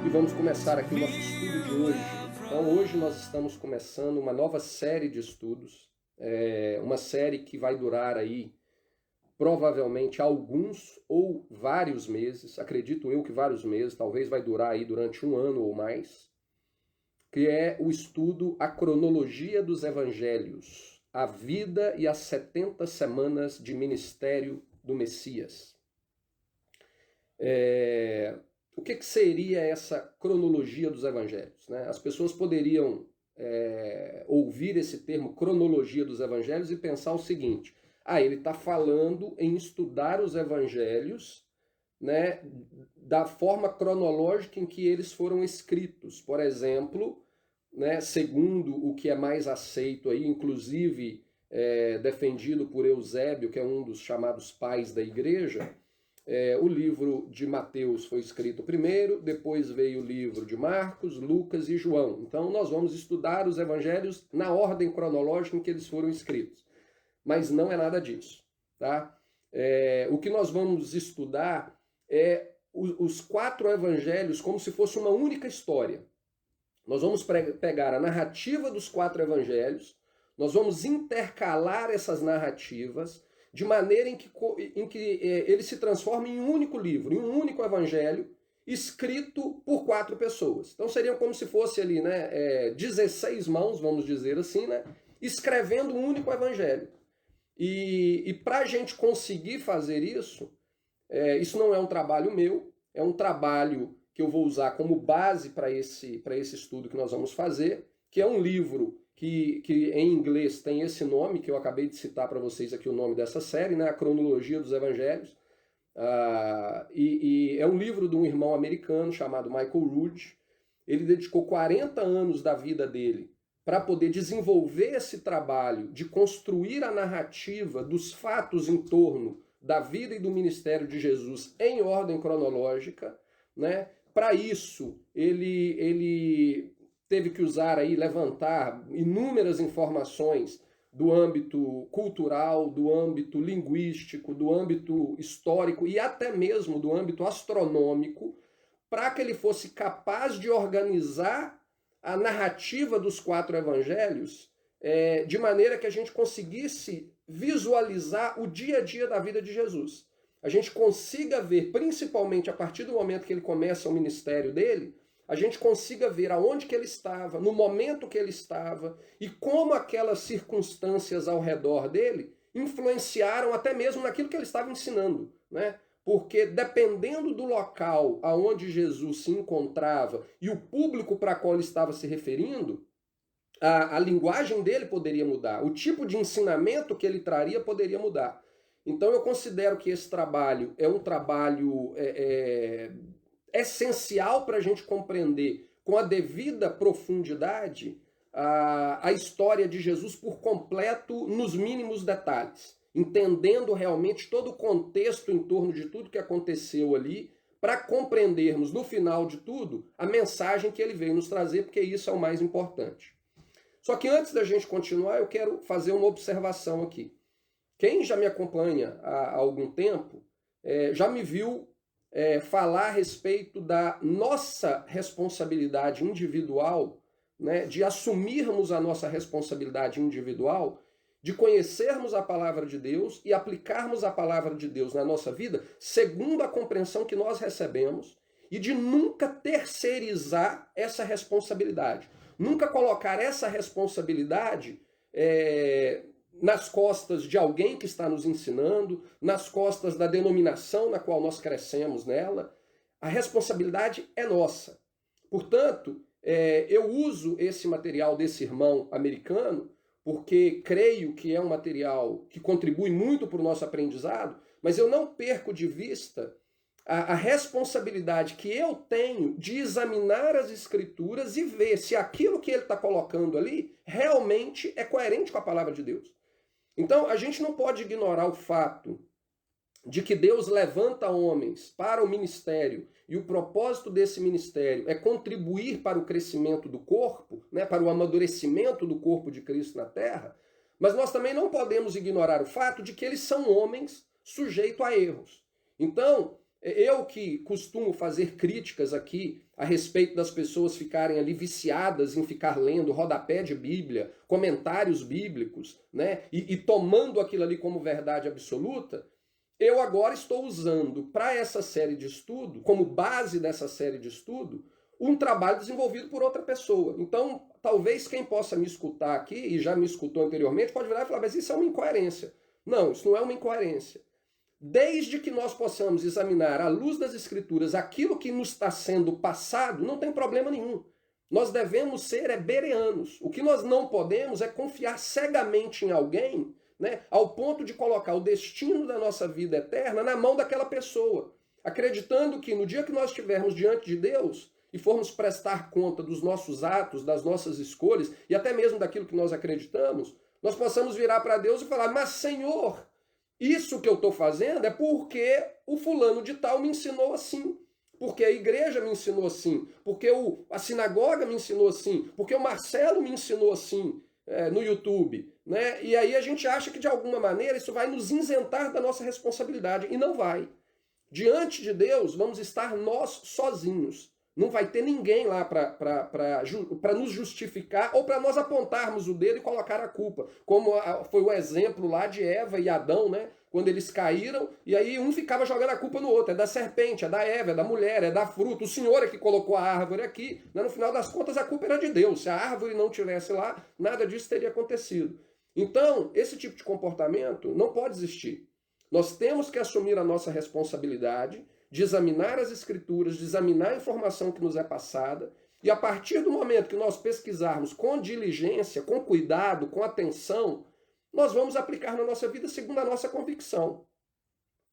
E vamos começar aqui o nosso estudo de hoje. Então hoje nós estamos começando uma nova série de estudos, uma série que vai durar aí provavelmente alguns ou vários meses, acredito eu que vários meses, talvez vai durar aí durante um ano ou mais, que é o estudo A Cronologia dos Evangelhos, a vida e as 70 semanas de ministério do Messias. O que seria essa cronologia dos evangelhos? Né? As pessoas poderiam ouvir esse termo cronologia dos evangelhos e pensar o seguinte: ele está falando em estudar os evangelhos, né, da forma cronológica em que eles foram escritos. Por exemplo, né, segundo o que é mais aceito aí, inclusive defendido por Eusébio, que é um dos chamados pais da igreja, o livro de Mateus foi escrito primeiro, depois veio o livro de Marcos, Lucas e João. Então nós vamos estudar os evangelhos na ordem cronológica em que eles foram escritos. Mas não é nada disso. Tá? O que nós vamos estudar é os 4 evangelhos como se fosse uma única história. Nós vamos pegar a narrativa dos 4 evangelhos, nós vamos intercalar essas narrativas de maneira em que ele se transforma em um único livro, em um único evangelho, escrito por 4 pessoas. Então seriam como se fosse ali, né, 16 mãos, vamos dizer assim, né, escrevendo um único evangelho. E para a gente conseguir fazer isso, isso não é um trabalho meu, é um trabalho que eu vou usar como base para esse estudo que nós vamos fazer, que é um livro que em inglês tem esse nome, que eu acabei de citar para vocês aqui o nome dessa série, né? A Cronologia dos Evangelhos. E é um livro de um irmão americano chamado Michael Rood. Ele dedicou 40 anos da vida dele para poder desenvolver esse trabalho de construir a narrativa dos fatos em torno da vida e do ministério de Jesus em ordem cronológica, né? Para isso, ele teve que usar aí, levantar inúmeras informações do âmbito cultural, do âmbito linguístico, do âmbito histórico e até mesmo do âmbito astronômico, para que ele fosse capaz de organizar a narrativa dos 4 evangelhos de maneira que a gente conseguisse visualizar o dia a dia da vida de Jesus. A gente consiga ver, principalmente a partir do momento que ele começa o ministério dele, a gente consiga ver aonde que ele estava, no momento que ele estava, e como aquelas circunstâncias ao redor dele influenciaram até mesmo naquilo que ele estava ensinando, né? Porque dependendo do local aonde Jesus se encontrava e o público para qual ele estava se referindo, a linguagem dele poderia mudar, o tipo de ensinamento que ele traria poderia mudar. Então eu considero que esse trabalho é um trabalho essencial para a gente compreender com a devida profundidade a história de Jesus por completo nos mínimos detalhes, entendendo realmente todo o contexto em torno de tudo que aconteceu ali, para compreendermos no final de tudo a mensagem que ele veio nos trazer, porque isso é o mais importante. Só que antes da gente continuar, eu quero fazer uma observação aqui. Quem já me acompanha há algum tempo já me viu falar a respeito da nossa responsabilidade individual, né, de assumirmos a nossa responsabilidade individual, de conhecermos a palavra de Deus e aplicarmos a palavra de Deus na nossa vida segundo a compreensão que nós recebemos e de nunca terceirizar essa responsabilidade. Nunca colocar essa responsabilidade nas costas de alguém que está nos ensinando, nas costas da denominação na qual nós crescemos nela. A responsabilidade é nossa. Portanto, eu uso esse material desse irmão americano porque creio que é um material que contribui muito para o nosso aprendizado, mas eu não perco de vista a responsabilidade que eu tenho de examinar as escrituras e ver se aquilo que ele está colocando ali realmente é coerente com a palavra de Deus. Então, a gente não pode ignorar o fato de que Deus levanta homens para o ministério e o propósito desse ministério é contribuir para o crescimento do corpo, né, para o amadurecimento do corpo de Cristo na terra, mas nós também não podemos ignorar o fato de que eles são homens sujeitos a erros. Então, Eu que costumo fazer críticas aqui a respeito das pessoas ficarem ali viciadas em ficar lendo rodapé de Bíblia, comentários bíblicos, né? E tomando aquilo ali como verdade absoluta, eu agora estou usando para essa série de estudo, como base dessa série de estudo, um trabalho desenvolvido por outra pessoa. Então, talvez quem possa me escutar aqui, e já me escutou anteriormente, pode virar e falar, mas isso é uma incoerência. Não, isso não é uma incoerência. Desde que nós possamos examinar à luz das Escrituras aquilo que nos está sendo passado, não tem problema nenhum. Nós devemos ser bereanos. O que nós não podemos é confiar cegamente em alguém, né, ao ponto de colocar o destino da nossa vida eterna na mão daquela pessoa, acreditando que no dia que nós estivermos diante de Deus e formos prestar conta dos nossos atos, das nossas escolhas e até mesmo daquilo que nós acreditamos, nós possamos virar para Deus e falar, mas Senhor, isso que eu estou fazendo é porque o fulano de tal me ensinou assim, porque a igreja me ensinou assim, porque a sinagoga me ensinou assim, porque o Marcelo me ensinou assim no YouTube, né? E aí a gente acha que de alguma maneira isso vai nos isentar da nossa responsabilidade, e não vai. Diante de Deus vamos estar nós sozinhos. Não vai ter ninguém lá para nos justificar ou para nós apontarmos o dedo e colocar a culpa. Como foi o exemplo lá de Eva e Adão, né? Quando eles caíram, e aí um ficava jogando a culpa no outro. É da serpente, é da Eva, é da mulher, é da fruta. O Senhor é que colocou a árvore aqui. Né? No final das contas, a culpa era de Deus. Se a árvore não tivesse lá, nada disso teria acontecido. Então, esse tipo de comportamento não pode existir. Nós temos que assumir a nossa responsabilidade de examinar as escrituras, de examinar a informação que nos é passada, e a partir do momento que nós pesquisarmos com diligência, com cuidado, com atenção, nós vamos aplicar na nossa vida segundo a nossa convicção.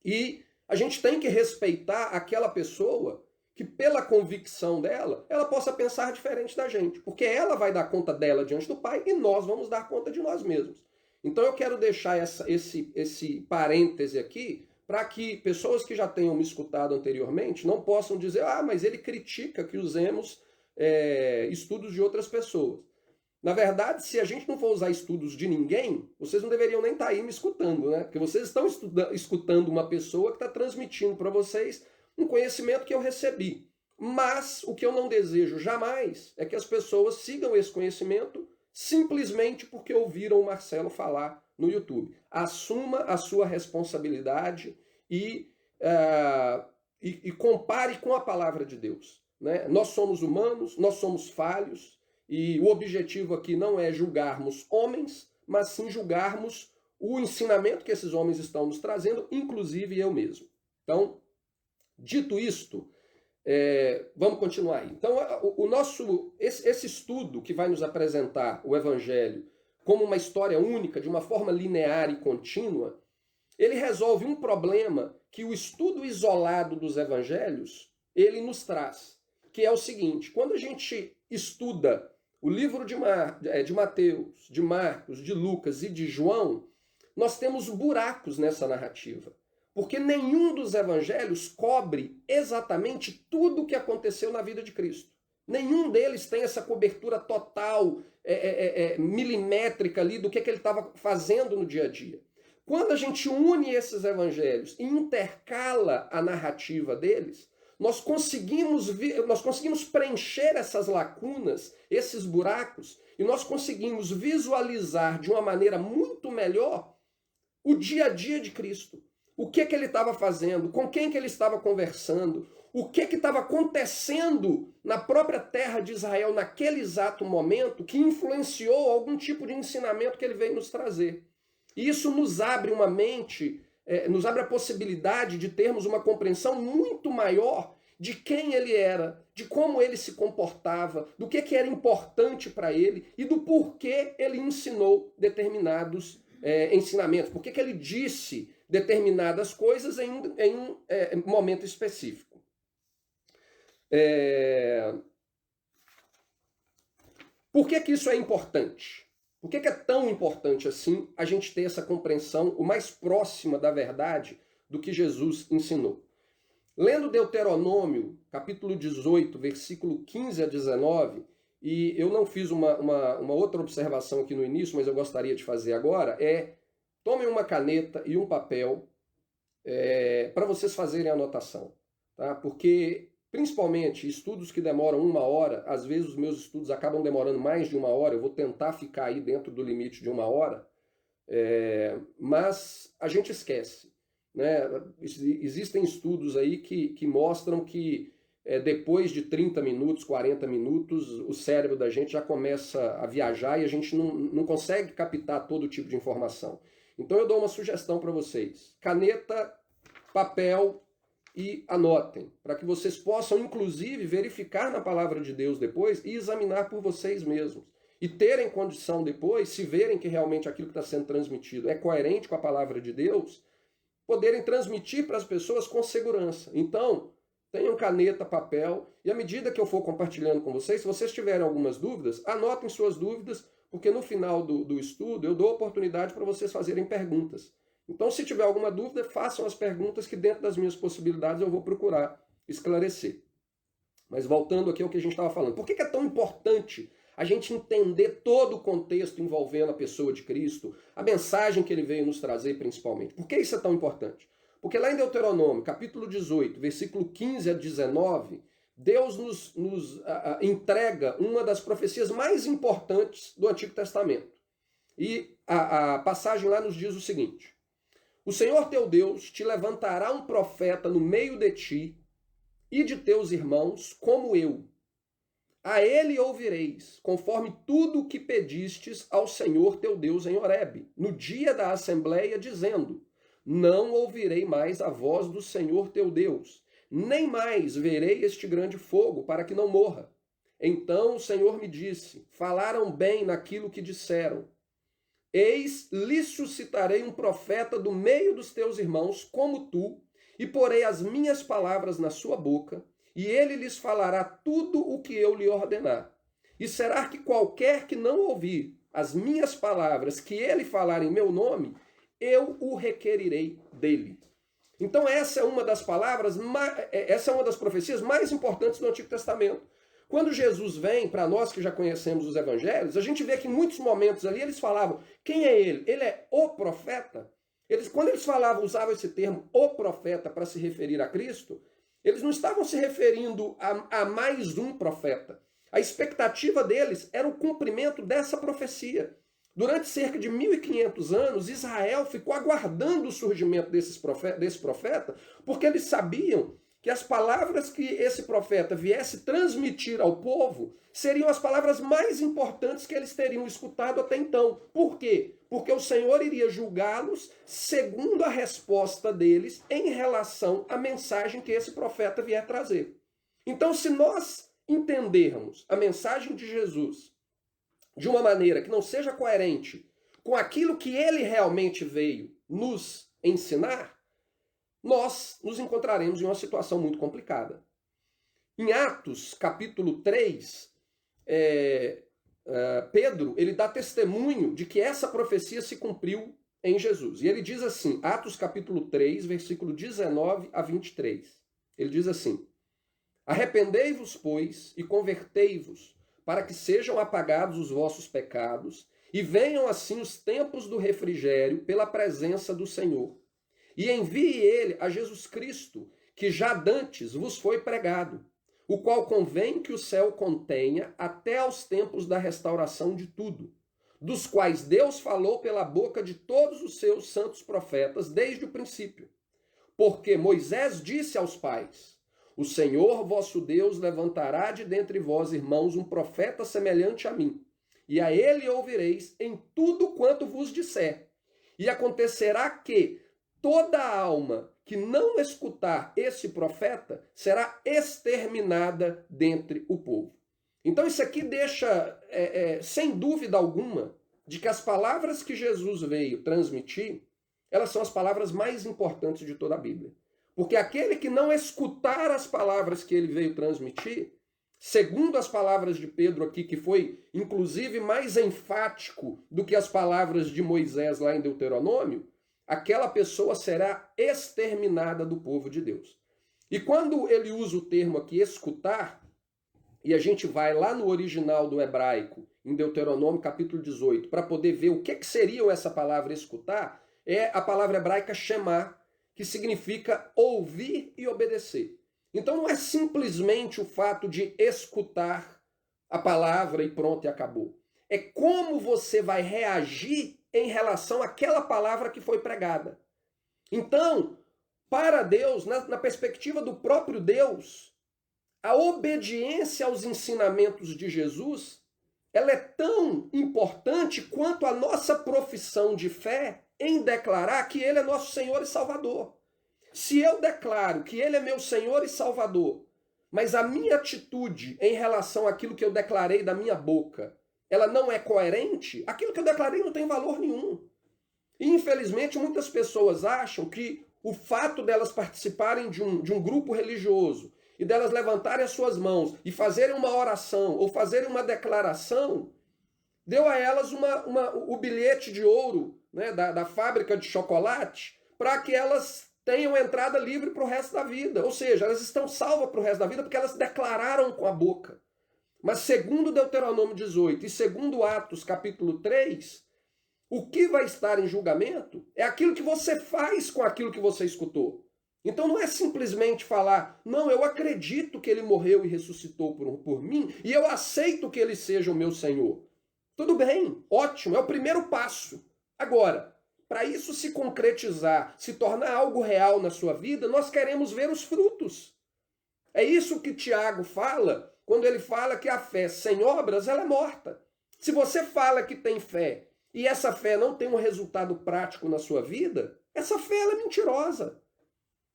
E a gente tem que respeitar aquela pessoa que, pela convicção dela, ela possa pensar diferente da gente, porque ela vai dar conta dela diante do Pai e nós vamos dar conta de nós mesmos. Então eu quero deixar esse parêntese aqui, para que pessoas que já tenham me escutado anteriormente não possam dizer, mas ele critica que usemos estudos de outras pessoas. Na verdade, se a gente não for usar estudos de ninguém, vocês não deveriam nem estar aí me escutando, né? Porque vocês estão escutando uma pessoa que está transmitindo para vocês um conhecimento que eu recebi. Mas o que eu não desejo jamais é que as pessoas sigam esse conhecimento simplesmente porque ouviram o Marcelo falar no YouTube. Assuma a sua responsabilidade e compare com a palavra de Deus. Né? Nós somos humanos, nós somos falhos, e o objetivo aqui não é julgarmos homens, mas sim julgarmos o ensinamento que esses homens estão nos trazendo, inclusive eu mesmo. Então, dito isto, vamos continuar aí. Então, esse estudo que vai nos apresentar o Evangelho como uma história única, de uma forma linear e contínua, ele resolve um problema que o estudo isolado dos Evangelhos, ele nos traz, que é o seguinte: quando a gente estuda o livro de Mateus, de Marcos, de Lucas e de João, nós temos buracos nessa narrativa. Porque nenhum dos evangelhos cobre exatamente tudo o que aconteceu na vida de Cristo. Nenhum deles tem essa cobertura total, milimétrica ali do que ele estava fazendo no dia a dia. Quando a gente une esses evangelhos e intercala a narrativa deles, nós conseguimos preencher essas lacunas, esses buracos, e nós conseguimos visualizar de uma maneira muito melhor o dia a dia de Cristo. O que ele estava fazendo, com quem que ele estava conversando, o que estava acontecendo na própria terra de Israel naquele exato momento que influenciou algum tipo de ensinamento que ele veio nos trazer. E isso nos abre uma mente, nos abre a possibilidade de termos uma compreensão muito maior de quem ele era, de como ele se comportava, do que era importante para ele e do porquê ele ensinou determinados ensinamentos, por que ele disse determinadas coisas em um momento específico. Por que isso é importante? Por que é tão importante assim a gente ter essa compreensão o mais próxima da verdade do que Jesus ensinou? Lendo Deuteronômio, capítulo 18, versículo 15 a 19, e eu não fiz uma outra observação aqui no início, mas eu gostaria de fazer agora, tomem uma caneta e um papel para vocês fazerem anotação, tá? Porque, principalmente, estudos que demoram 1 hora, às vezes os meus estudos acabam demorando mais de 1 hora, eu vou tentar ficar aí dentro do limite de 1 hora, mas a gente esquece, né? Existem estudos aí que mostram que depois de 30 minutos, 40 minutos, o cérebro da gente já começa a viajar e a gente não consegue captar todo tipo de informação. Então eu dou uma sugestão para vocês. Caneta, papel e anotem, para que vocês possam, inclusive, verificar na palavra de Deus depois e examinar por vocês mesmos. E terem condição depois, se verem que realmente aquilo que está sendo transmitido é coerente com a palavra de Deus, poderem transmitir para as pessoas com segurança. Então, tenham caneta, papel, e à medida que eu for compartilhando com vocês, se vocês tiverem algumas dúvidas, anotem suas dúvidas, porque no final do estudo eu dou oportunidade para vocês fazerem perguntas. Então, se tiver alguma dúvida, façam as perguntas que dentro das minhas possibilidades eu vou procurar esclarecer. Mas voltando aqui ao que a gente estava falando, por que é tão importante a gente entender todo o contexto envolvendo a pessoa de Cristo, a mensagem que ele veio nos trazer principalmente? Por que isso é tão importante? Porque lá em Deuteronômio, capítulo 18, versículo 15 a 19, Deus nos entrega uma das profecias mais importantes do Antigo Testamento. E a passagem lá nos diz o seguinte: o Senhor teu Deus te levantará um profeta no meio de ti e de teus irmãos, como eu. A ele ouvireis, conforme tudo o que pedistes ao Senhor teu Deus em Horebe, no dia da assembleia, dizendo: não ouvirei mais a voz do Senhor teu Deus, nem mais verei este grande fogo, para que não morra. Então o Senhor me disse: falaram bem naquilo que disseram. Eis, lhes suscitarei um profeta do meio dos teus irmãos, como tu, e porei as minhas palavras na sua boca, e ele lhes falará tudo o que eu lhe ordenar. E será que qualquer que não ouvir as minhas palavras que ele falar em meu nome, eu o requerirei dele. Então essa é uma das palavras, essa é uma das profecias mais importantes do Antigo Testamento. Quando Jesus vem, para nós que já conhecemos os evangelhos, a gente vê que em muitos momentos ali eles falavam: quem é ele? Ele é o profeta? Quando eles usavam esse termo, o profeta, para se referir a Cristo, eles não estavam se referindo a mais um profeta. A expectativa deles era o cumprimento dessa profecia. Durante cerca de 1500 anos, Israel ficou aguardando o surgimento desse profeta, porque eles sabiam que as palavras que esse profeta viesse transmitir ao povo seriam as palavras mais importantes que eles teriam escutado até então. Por quê? Porque o Senhor iria julgá-los segundo a resposta deles em relação à mensagem que esse profeta vier trazer. Então, se nós entendermos a mensagem de Jesus de uma maneira que não seja coerente com aquilo que ele realmente veio nos ensinar, nós nos encontraremos em uma situação muito complicada. Em Atos, capítulo 3, Pedro, ele dá testemunho de que essa profecia se cumpriu em Jesus. E ele diz assim, Atos capítulo 3, versículo 19 a 23. Ele diz assim: arrependei-vos, pois, e convertei-vos, para que sejam apagados os vossos pecados, e venham assim os tempos do refrigério pela presença do Senhor. E envie ele a Jesus Cristo, que já dantes vos foi pregado, o qual convém que o céu contenha até aos tempos da restauração de tudo, dos quais Deus falou pela boca de todos os seus santos profetas desde o princípio. Porque Moisés disse aos pais: o Senhor vosso Deus levantará de dentre vós, irmãos, um profeta semelhante a mim, e a ele ouvireis em tudo quanto vos disser. E acontecerá que toda alma que não escutar esse profeta será exterminada dentre o povo. Então isso aqui deixa, sem dúvida alguma, de que as palavras que Jesus veio transmitir, elas são as palavras mais importantes de toda a Bíblia. Porque aquele que não escutar as palavras que ele veio transmitir, segundo as palavras de Pedro aqui, que foi inclusive mais enfático do que as palavras de Moisés lá em Deuteronômio, aquela pessoa será exterminada do povo de Deus. E quando ele usa o termo aqui, escutar, e a gente vai lá no original do hebraico, em Deuteronômio capítulo 18, para poder ver o que seria essa palavra escutar, é a palavra hebraica shema, que significa ouvir e obedecer. Então não é simplesmente o fato de escutar a palavra e pronto, e acabou. É como você vai reagir em relação àquela palavra que foi pregada. Então, para Deus, na perspectiva do próprio Deus, a obediência aos ensinamentos de Jesus, ela é tão importante quanto a nossa profissão de fé em declarar que Ele é nosso Senhor e Salvador. Se eu declaro que Ele é meu Senhor e Salvador, mas a minha atitude em relação àquilo que eu declarei da minha boca, ela não é coerente, aquilo que eu declarei não tem valor nenhum. E, infelizmente, muitas pessoas acham que o fato delas participarem de um grupo religioso e delas levantarem as suas mãos e fazerem uma oração ou fazerem uma declaração, deu a elas o bilhete de ouro, né, da fábrica de chocolate para que elas tenham entrada livre para o resto da vida. Ou seja, elas estão salvas para o resto da vida porque elas declararam com a boca. Mas segundo Deuteronômio 18 e segundo Atos capítulo 3, o que vai estar em julgamento é aquilo que você faz com aquilo que você escutou. Então não é simplesmente falar, não, eu acredito que ele morreu e ressuscitou por mim e eu aceito que ele seja o meu Senhor. Tudo bem, ótimo, é o primeiro passo. Agora, para isso se concretizar, se tornar algo real na sua vida, nós queremos ver os frutos. É isso que Tiago fala quando ele fala que a fé sem obras ela é morta. Se você fala que tem fé e essa fé não tem um resultado prático na sua vida, essa fé ela é mentirosa.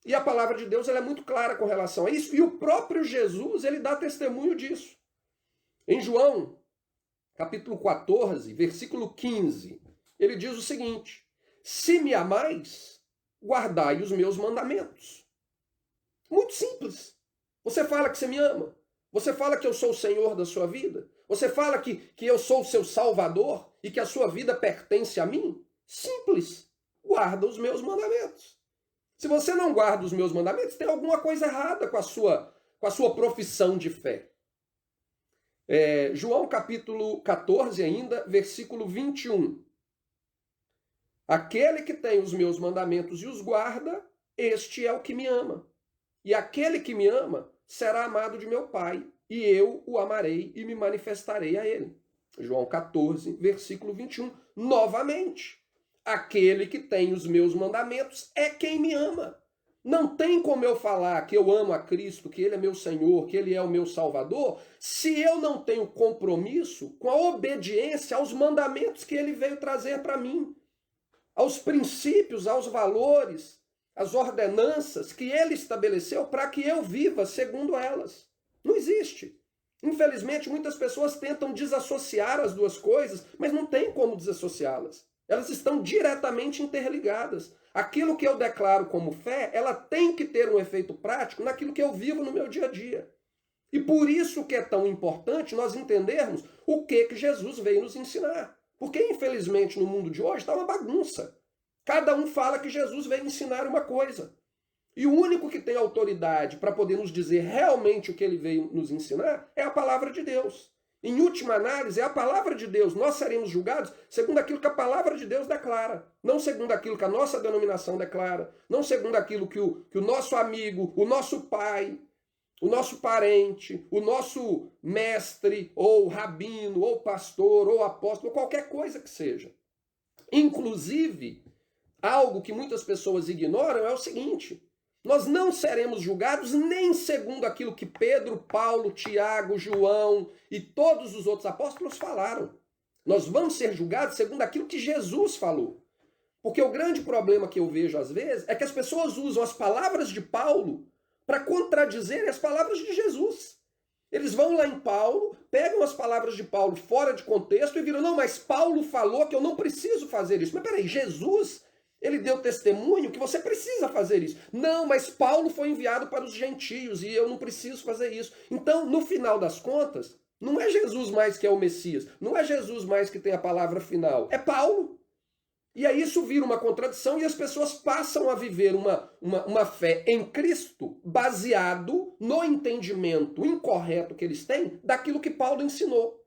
E a palavra de Deus ela é muito clara com relação a isso. E o próprio Jesus ele dá testemunho disso. Em João, capítulo 14, versículo 15, ele diz o seguinte: se me amais, guardai os meus mandamentos. Muito simples. Você fala que você me ama. Você fala que eu sou o Senhor da sua vida. Você fala que eu sou o seu Salvador e que a sua vida pertence a mim. Simples. Guarda os meus mandamentos. Se você não guarda os meus mandamentos, tem alguma coisa errada com a sua profissão de fé. João capítulo 14 ainda, versículo 21. Aquele que tem os meus mandamentos e os guarda, este é o que me ama. E aquele que me ama será amado de meu Pai, e eu o amarei e me manifestarei a ele. João 14, versículo 21. Novamente, aquele que tem os meus mandamentos é quem me ama. Não tem como eu falar que eu amo a Cristo, que Ele é meu Senhor, que Ele é o meu Salvador, se eu não tenho compromisso com a obediência aos mandamentos que Ele veio trazer para mim, aos princípios, aos valores, às ordenanças que Ele estabeleceu para que eu viva segundo elas. Não existe. Infelizmente, muitas pessoas tentam desassociar as duas coisas, mas não tem como desassociá-las. Elas estão diretamente interligadas. Aquilo que eu declaro como fé, ela tem que ter um efeito prático naquilo que eu vivo no meu dia a dia. E por isso que é tão importante nós entendermos o que Jesus veio nos ensinar. Porque, infelizmente, no mundo de hoje está uma bagunça. Cada um fala que Jesus veio ensinar uma coisa. E o único que tem autoridade para poder nos dizer realmente o que ele veio nos ensinar é a palavra de Deus. Em última análise, é a palavra de Deus. Nós seremos julgados segundo aquilo que a palavra de Deus declara. Não segundo aquilo que a nossa denominação declara. Não segundo aquilo que o nosso amigo, o nosso pai, o nosso parente, o nosso mestre, ou rabino, ou pastor, ou apóstolo, qualquer coisa que seja. Inclusive, algo que muitas pessoas ignoram é o seguinte: nós não seremos julgados nem segundo aquilo que Pedro, Paulo, Tiago, João e todos os outros apóstolos falaram. Nós vamos ser julgados segundo aquilo que Jesus falou. Porque o grande problema que eu vejo às vezes é que as pessoas usam as palavras de Paulo para contradizer as palavras de Jesus. Eles vão lá em Paulo, pegam as palavras de Paulo fora de contexto e viram, não, mas Paulo falou que eu não preciso fazer isso. Mas peraí, Jesus, ele deu testemunho que você precisa fazer isso. Não, mas Paulo foi enviado para os gentios e eu não preciso fazer isso. Então, no final das contas, não é Jesus mais que é o Messias, não é Jesus mais que tem a palavra final, é Paulo. E aí isso vira uma contradição e as pessoas passam a viver uma fé em Cristo baseado no entendimento incorreto que eles têm daquilo que Paulo ensinou.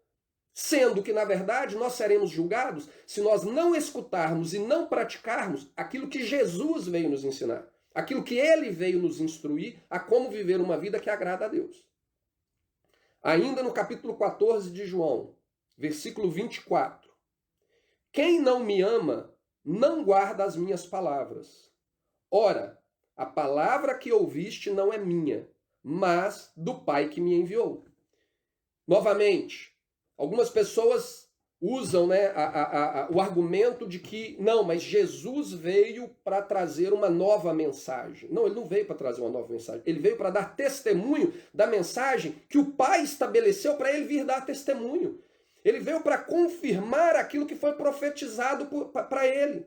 Sendo que, na verdade, nós seremos julgados se nós não escutarmos e não praticarmos aquilo que Jesus veio nos ensinar. Aquilo que ele veio nos instruir a como viver uma vida que agrada a Deus. Ainda no capítulo 14 de João, versículo 24. Quem não me ama, não guarda as minhas palavras. Ora, a palavra que ouviste não é minha, mas do Pai que me enviou. Novamente, algumas pessoas usam, né, o argumento de que, não, mas Jesus veio para trazer uma nova mensagem. Não, ele não veio para trazer uma nova mensagem. Ele veio para dar testemunho da mensagem que o Pai estabeleceu para ele vir dar testemunho. Ele veio para confirmar aquilo que foi profetizado para ele.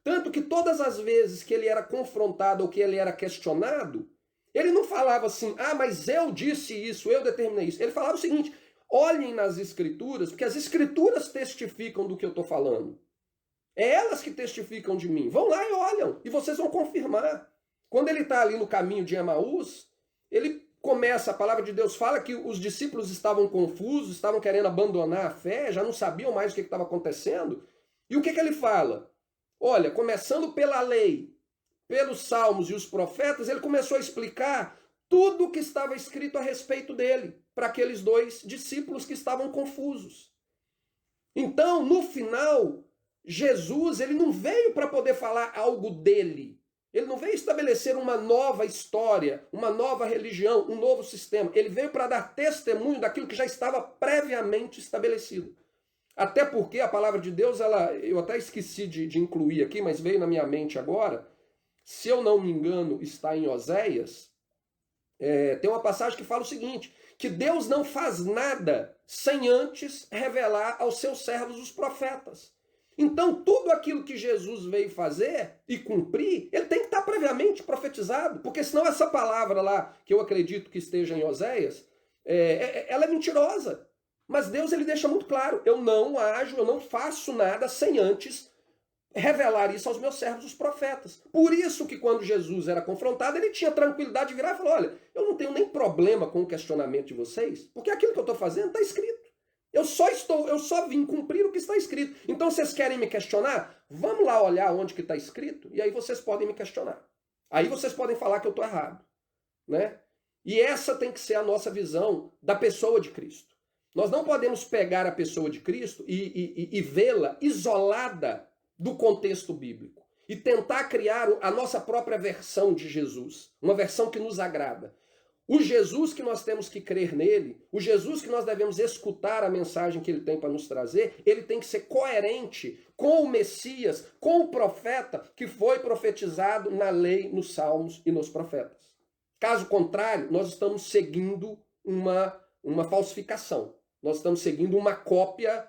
Tanto que todas as vezes que ele era confrontado ou que ele era questionado, ele não falava assim, ah, mas eu disse isso, eu determinei isso. Ele falava o seguinte, olhem nas Escrituras, porque as Escrituras testificam do que eu estou falando. É elas que testificam de mim. Vão lá e olham, e vocês vão confirmar. Quando ele está ali no caminho de Emaús, ele começa, a palavra de Deus fala que os discípulos estavam confusos, estavam querendo abandonar a fé, já não sabiam mais o que estava acontecendo. E o que ele fala? Olha, começando pela lei, pelos salmos e os profetas, ele começou a explicar tudo o que estava escrito a respeito dele, para aqueles dois discípulos que estavam confusos. Então, no final, Jesus, ele não veio para poder falar algo dele. Ele não veio estabelecer uma nova história, uma nova religião, um novo sistema. Ele veio para dar testemunho daquilo que já estava previamente estabelecido. Até porque a palavra de Deus, eu até esqueci de incluir aqui, mas veio na minha mente agora. Se eu não me engano, está em Oséias. Tem uma passagem que fala o seguinte, que Deus não faz nada sem antes revelar aos seus servos os profetas. Então, tudo aquilo que Jesus veio fazer e cumprir, ele tem que estar previamente profetizado, porque senão essa palavra lá, que eu acredito que esteja em Oséias, ela é mentirosa. Mas Deus, ele deixa muito claro, eu não ajo, eu não faço nada sem antes revelar isso aos meus servos, os profetas. Por isso que quando Jesus era confrontado, ele tinha tranquilidade de virar e falar, olha, eu não tenho nem problema com o questionamento de vocês, porque aquilo que eu estou fazendo está escrito. Eu só vim cumprir o que está escrito. Então vocês querem me questionar? Vamos lá olhar onde que está escrito e aí vocês podem me questionar. Aí vocês podem falar que eu estou errado, né? E essa tem que ser a nossa visão da pessoa de Cristo. Nós não podemos pegar a pessoa de Cristo e vê-la isolada do contexto bíblico e tentar criar a nossa própria versão de Jesus, uma versão que nos agrada. O Jesus que nós temos que crer nele, o Jesus que nós devemos escutar a mensagem que ele tem para nos trazer, ele tem que ser coerente com o Messias, com o profeta que foi profetizado na lei, nos salmos e nos profetas. Caso contrário, nós estamos seguindo uma falsificação. Nós estamos seguindo uma cópia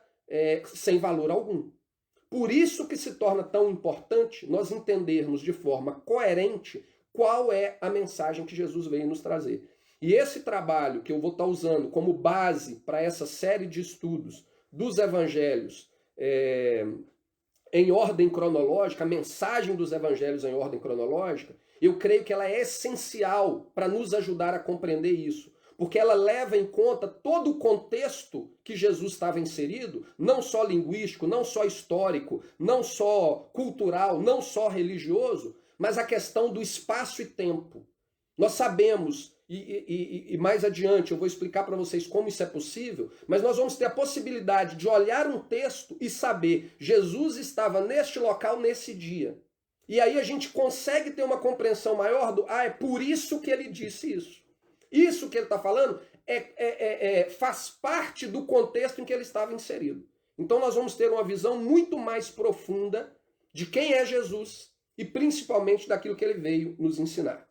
sem valor algum. Por isso que se torna tão importante nós entendermos de forma coerente qual é a mensagem que Jesus veio nos trazer. E esse trabalho que eu vou estar usando como base para essa série de estudos dos evangelhos em ordem cronológica, a mensagem dos evangelhos em ordem cronológica, eu creio que ela é essencial para nos ajudar a compreender isso. Porque ela leva em conta todo o contexto que Jesus estava inserido, não só linguístico, não só histórico, não só cultural, não só religioso, mas a questão do espaço e tempo. Nós sabemos, e mais adiante eu vou explicar para vocês como isso é possível, mas nós vamos ter a possibilidade de olhar um texto e saber, Jesus estava neste local nesse dia. E aí a gente consegue ter uma compreensão maior do, é por isso que ele disse isso. Isso que ele está falando faz parte do contexto em que ele estava inserido. Então nós vamos ter uma visão muito mais profunda de quem é Jesus e principalmente daquilo que ele veio nos ensinar.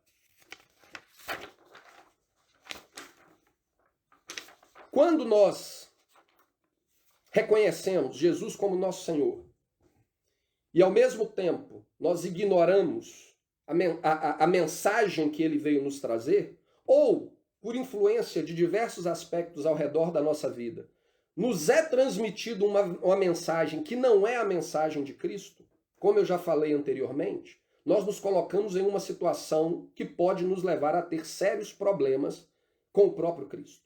Quando nós reconhecemos Jesus como nosso Senhor e ao mesmo tempo nós ignoramos a mensagem que ele veio nos trazer, ou, por influência de diversos aspectos ao redor da nossa vida, nos é transmitido uma mensagem que não é a mensagem de Cristo, como eu já falei anteriormente, nós nos colocamos em uma situação que pode nos levar a ter sérios problemas com o próprio Cristo.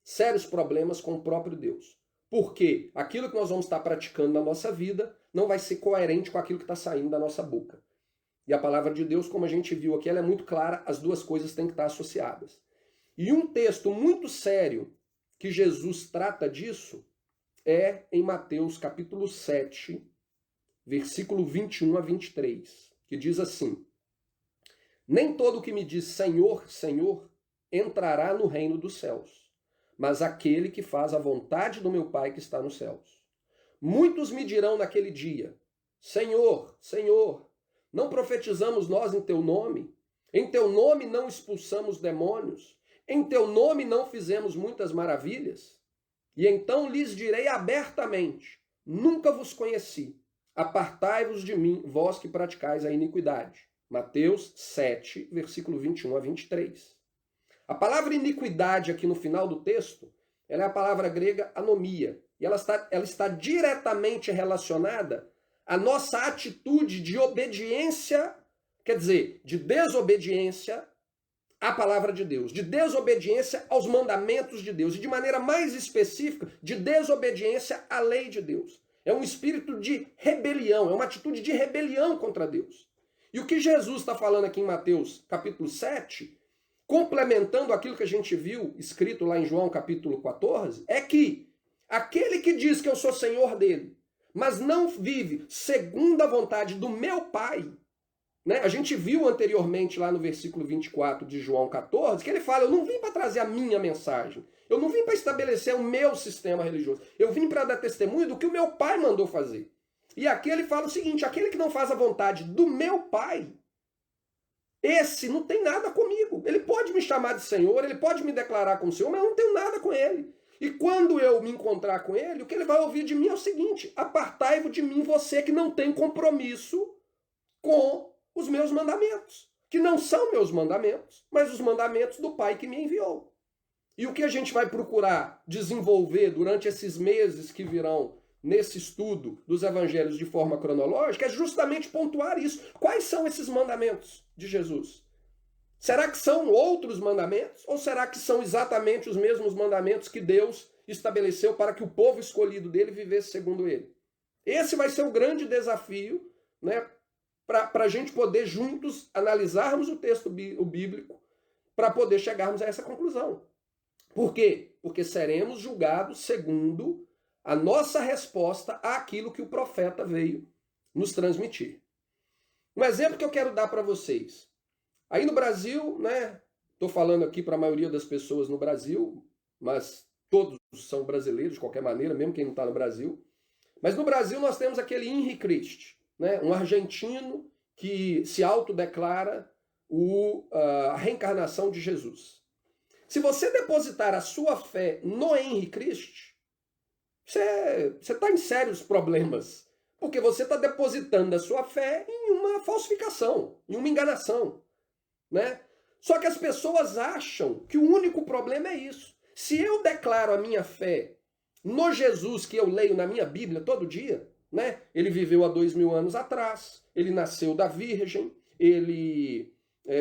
Sérios problemas com o próprio Deus. Porque aquilo que nós vamos estar praticando na nossa vida não vai ser coerente com aquilo que está saindo da nossa boca. E a palavra de Deus, como a gente viu aqui, ela é muito clara, as duas coisas têm que estar associadas. E um texto muito sério que Jesus trata disso é em Mateus capítulo 7, versículo 21 a 23, que diz assim: Nem todo que me diz Senhor, Senhor, entrará no reino dos céus, mas aquele que faz a vontade do meu Pai que está nos céus. Muitos me dirão naquele dia: Senhor, Senhor, não profetizamos nós em teu nome? Em teu nome não expulsamos demônios? Em teu nome não fizemos muitas maravilhas? E então lhes direi abertamente: Nunca vos conheci. Apartai-vos de mim, vós que praticais a iniquidade. Mateus 7, versículo 21 a 23. A palavra iniquidade aqui no final do texto, ela é a palavra grega anomia. E ela está diretamente relacionada à nossa atitude de obediência, quer dizer, de desobediência à palavra de Deus, de desobediência aos mandamentos de Deus, e de maneira mais específica, de desobediência à lei de Deus. É um espírito de rebelião, é uma atitude de rebelião contra Deus. E o que Jesus está falando aqui em Mateus capítulo 7, complementando aquilo que a gente viu escrito lá em João capítulo 14, é que aquele que diz que eu sou Senhor dele, mas não vive segundo a vontade do meu Pai, né? A gente viu anteriormente lá no versículo 24 de João 14, que ele fala: eu não vim para trazer a minha mensagem, eu não vim para estabelecer o meu sistema religioso, eu vim para dar testemunho do que o meu Pai mandou fazer. E aqui ele fala o seguinte: aquele que não faz a vontade do meu Pai, esse não tem nada comigo. Ele pode me chamar de Senhor, ele pode me declarar como Senhor, mas eu não tenho nada com ele. E quando eu me encontrar com ele, o que ele vai ouvir de mim é o seguinte: apartai-vos de mim, você que não tem compromisso com os meus mandamentos, que não são meus mandamentos, mas os mandamentos do Pai que me enviou. E o que a gente vai procurar desenvolver durante esses meses que virão nesse estudo dos evangelhos de forma cronológica é justamente pontuar isso. Quais são esses mandamentos de Jesus? Será que são outros mandamentos? Ou será que são exatamente os mesmos mandamentos que Deus estabeleceu para que o povo escolhido dele vivesse segundo ele? Esse vai ser o grande desafio, né, para a gente poder juntos analisarmos o texto bíblico para poder chegarmos a essa conclusão. Por quê? Porque seremos julgados segundo a nossa resposta àquilo que o profeta veio nos transmitir. Um exemplo que eu quero dar para vocês. Aí no Brasil, né, estou falando aqui para a maioria das pessoas no Brasil, mas todos são brasileiros de qualquer maneira, mesmo quem não está no Brasil. Mas no Brasil nós temos aquele Henri Cristo, né, um argentino que se autodeclara a reencarnação de Jesus. Se você depositar a sua fé no Henri Cristo, você está em sérios problemas, porque você está depositando a sua fé em uma falsificação, em uma enganação, né? Só que as pessoas acham que o único problema é isso. Se eu declaro a minha fé no Jesus que eu leio na minha Bíblia todo dia, né? Ele viveu há 2000 anos atrás, ele nasceu da Virgem, ele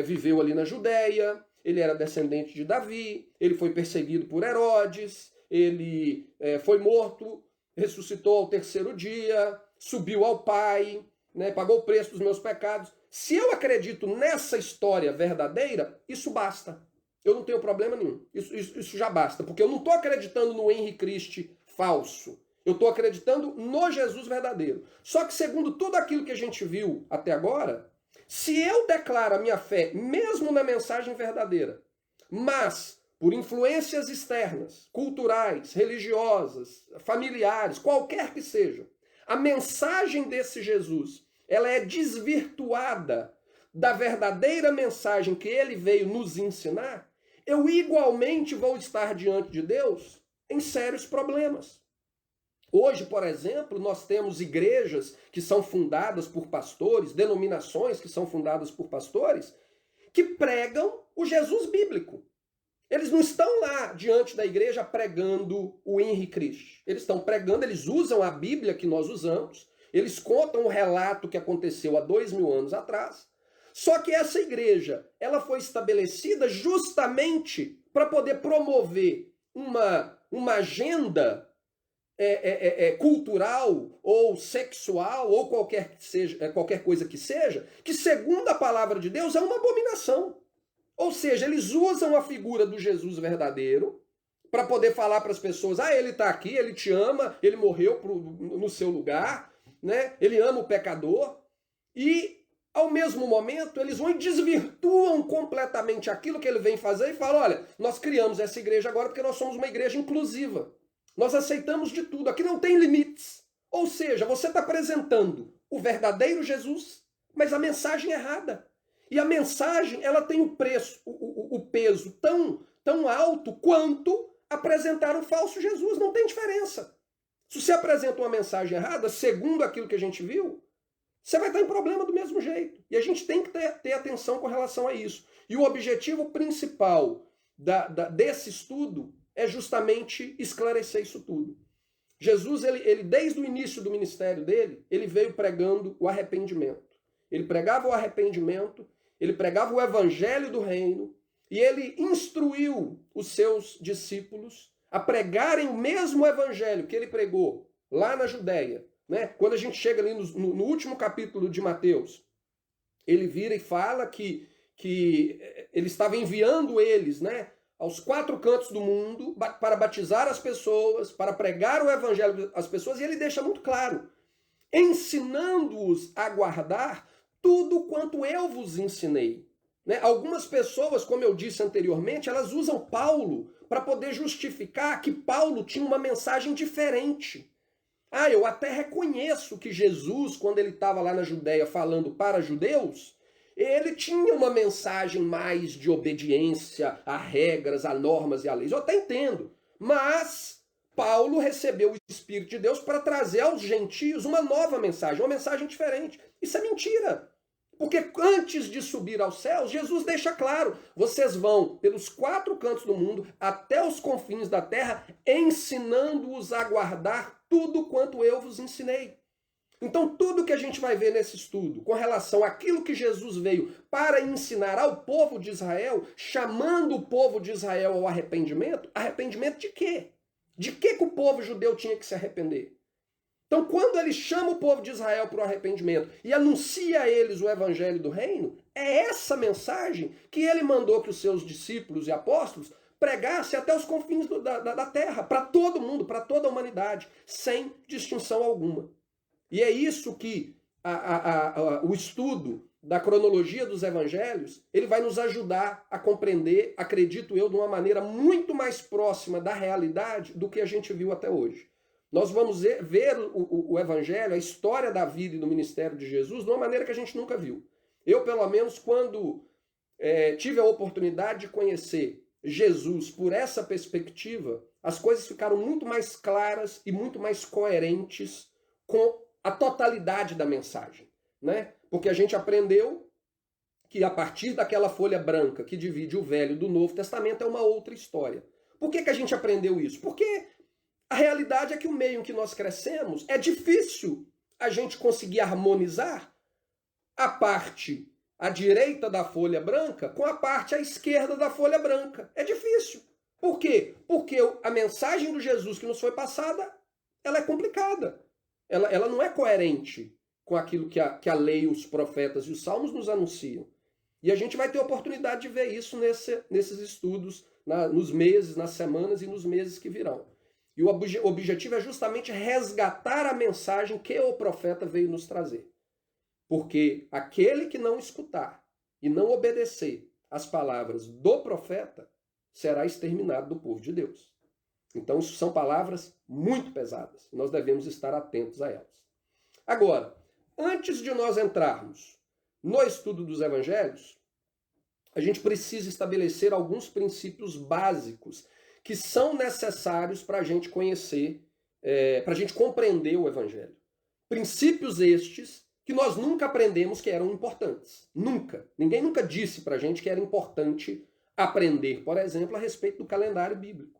viveu ali na Judéia, ele era descendente de Davi, ele foi perseguido por Herodes, ele foi morto, ressuscitou ao terceiro dia, subiu ao Pai, né, pagou o preço dos meus pecados. Se eu acredito nessa história verdadeira, isso basta. Eu não tenho problema nenhum. Isso já basta, porque eu não estou acreditando no Henri Cristo falso. Eu estou acreditando no Jesus verdadeiro. Só que segundo tudo aquilo que a gente viu até agora, se eu declaro a minha fé, mesmo na mensagem verdadeira, mas por influências externas, culturais, religiosas, familiares, qualquer que seja, a mensagem desse Jesus, ela é desvirtuada da verdadeira mensagem que ele veio nos ensinar, eu igualmente vou estar diante de Deus em sérios problemas. Hoje, por exemplo, nós temos igrejas que são fundadas por pastores, denominações que são fundadas por pastores, que pregam o Jesus bíblico. Eles não estão lá diante da igreja pregando o Henri Cristo. Eles estão pregando, eles usam a Bíblia que nós usamos, eles contam o relato que aconteceu há 2000 anos atrás. Só que essa igreja, ela foi estabelecida justamente para poder promover uma agenda cultural ou sexual ou qualquer coisa que seja, que segundo a palavra de Deus é uma abominação. Ou seja, eles usam a figura do Jesus verdadeiro para poder falar para as pessoas, ele está aqui, ele te ama, ele morreu no seu lugar, né? Ele ama o pecador, e ao mesmo momento eles vão e desvirtuam completamente aquilo que ele vem fazer e falam, olha, nós criamos essa igreja agora porque nós somos uma igreja inclusiva. Nós aceitamos de tudo, aqui não tem limites. Ou seja, você está apresentando o verdadeiro Jesus, mas a mensagem errada. E a mensagem, ela tem o preço, o peso tão alto quanto apresentar o falso Jesus. Não tem diferença. Se você apresenta uma mensagem errada, segundo aquilo que a gente viu, você vai estar em problema do mesmo jeito. E a gente tem que ter atenção com relação a isso. E o objetivo principal desse estudo é justamente esclarecer isso tudo. Jesus, ele desde o início do ministério dele, ele veio pregando o arrependimento. Ele pregava o arrependimento, ele pregava o evangelho do reino, e ele instruiu os seus discípulos a pregarem o mesmo evangelho que ele pregou lá na Judéia. Né? Quando a gente chega ali no último capítulo de Mateus, ele vira e fala que ele estava enviando eles, né, aos 4 cantos do mundo para batizar as pessoas, para pregar o evangelho às pessoas, e ele deixa muito claro, ensinando-os a guardar tudo quanto eu vos ensinei. Né? Algumas pessoas, como eu disse anteriormente, elas usam Paulo para poder justificar que Paulo tinha uma mensagem diferente. Eu até reconheço que Jesus, quando ele estava lá na Judéia falando para judeus, ele tinha uma mensagem mais de obediência a regras, a normas e a leis. Eu até entendo. Mas Paulo recebeu o Espírito de Deus para trazer aos gentios uma nova mensagem, uma mensagem diferente. Isso é mentira. Porque antes de subir aos céus, Jesus deixa claro, vocês vão pelos 4 cantos do mundo, até os confins da terra, ensinando-os a guardar tudo quanto eu vos ensinei. Então, tudo que a gente vai ver nesse estudo, com relação àquilo que Jesus veio para ensinar ao povo de Israel, chamando o povo de Israel ao arrependimento, arrependimento de quê? De que o povo judeu tinha que se arrepender? Então, quando ele chama o povo de Israel para o arrependimento e anuncia a eles o evangelho do reino, é essa mensagem que ele mandou que os seus discípulos e apóstolos pregassem até os confins da terra, para todo mundo, para toda a humanidade, sem distinção alguma. E é isso que o estudo da cronologia dos evangelhos, ele vai nos ajudar a compreender, acredito eu, de uma maneira muito mais próxima da realidade do que a gente viu até hoje. Nós vamos ver o evangelho, a história da vida e do ministério de Jesus de uma maneira que a gente nunca viu. Eu, pelo menos, quando tive a oportunidade de conhecer Jesus por essa perspectiva, as coisas ficaram muito mais claras e muito mais coerentes com a totalidade da mensagem, né? Porque a gente aprendeu que a partir daquela folha branca que divide o Velho do Novo Testamento é uma outra história. Por que a gente aprendeu isso? Porque a realidade é que o meio em que nós crescemos é difícil a gente conseguir harmonizar a parte à direita da folha branca com a parte à esquerda da folha branca. É difícil. Por quê? Porque a mensagem do Jesus que nos foi passada, ela é complicada. Ela não é coerente com aquilo que a lei, os profetas e os salmos nos anunciam. E a gente vai ter oportunidade de ver isso nesses estudos, nos meses, nas semanas e nos meses que virão. E o objetivo é justamente resgatar a mensagem que o profeta veio nos trazer. Porque aquele que não escutar e não obedecer às palavras do profeta será exterminado do povo de Deus. Então, isso são palavras muito pesadas. Nós devemos estar atentos a elas. Agora, antes de nós entrarmos no estudo dos evangelhos, a gente precisa estabelecer alguns princípios básicos que são necessários para a gente conhecer, para a gente compreender o evangelho. Princípios estes que nós nunca aprendemos que eram importantes. Nunca. Ninguém nunca disse para a gente que era importante aprender, por exemplo, a respeito do calendário bíblico.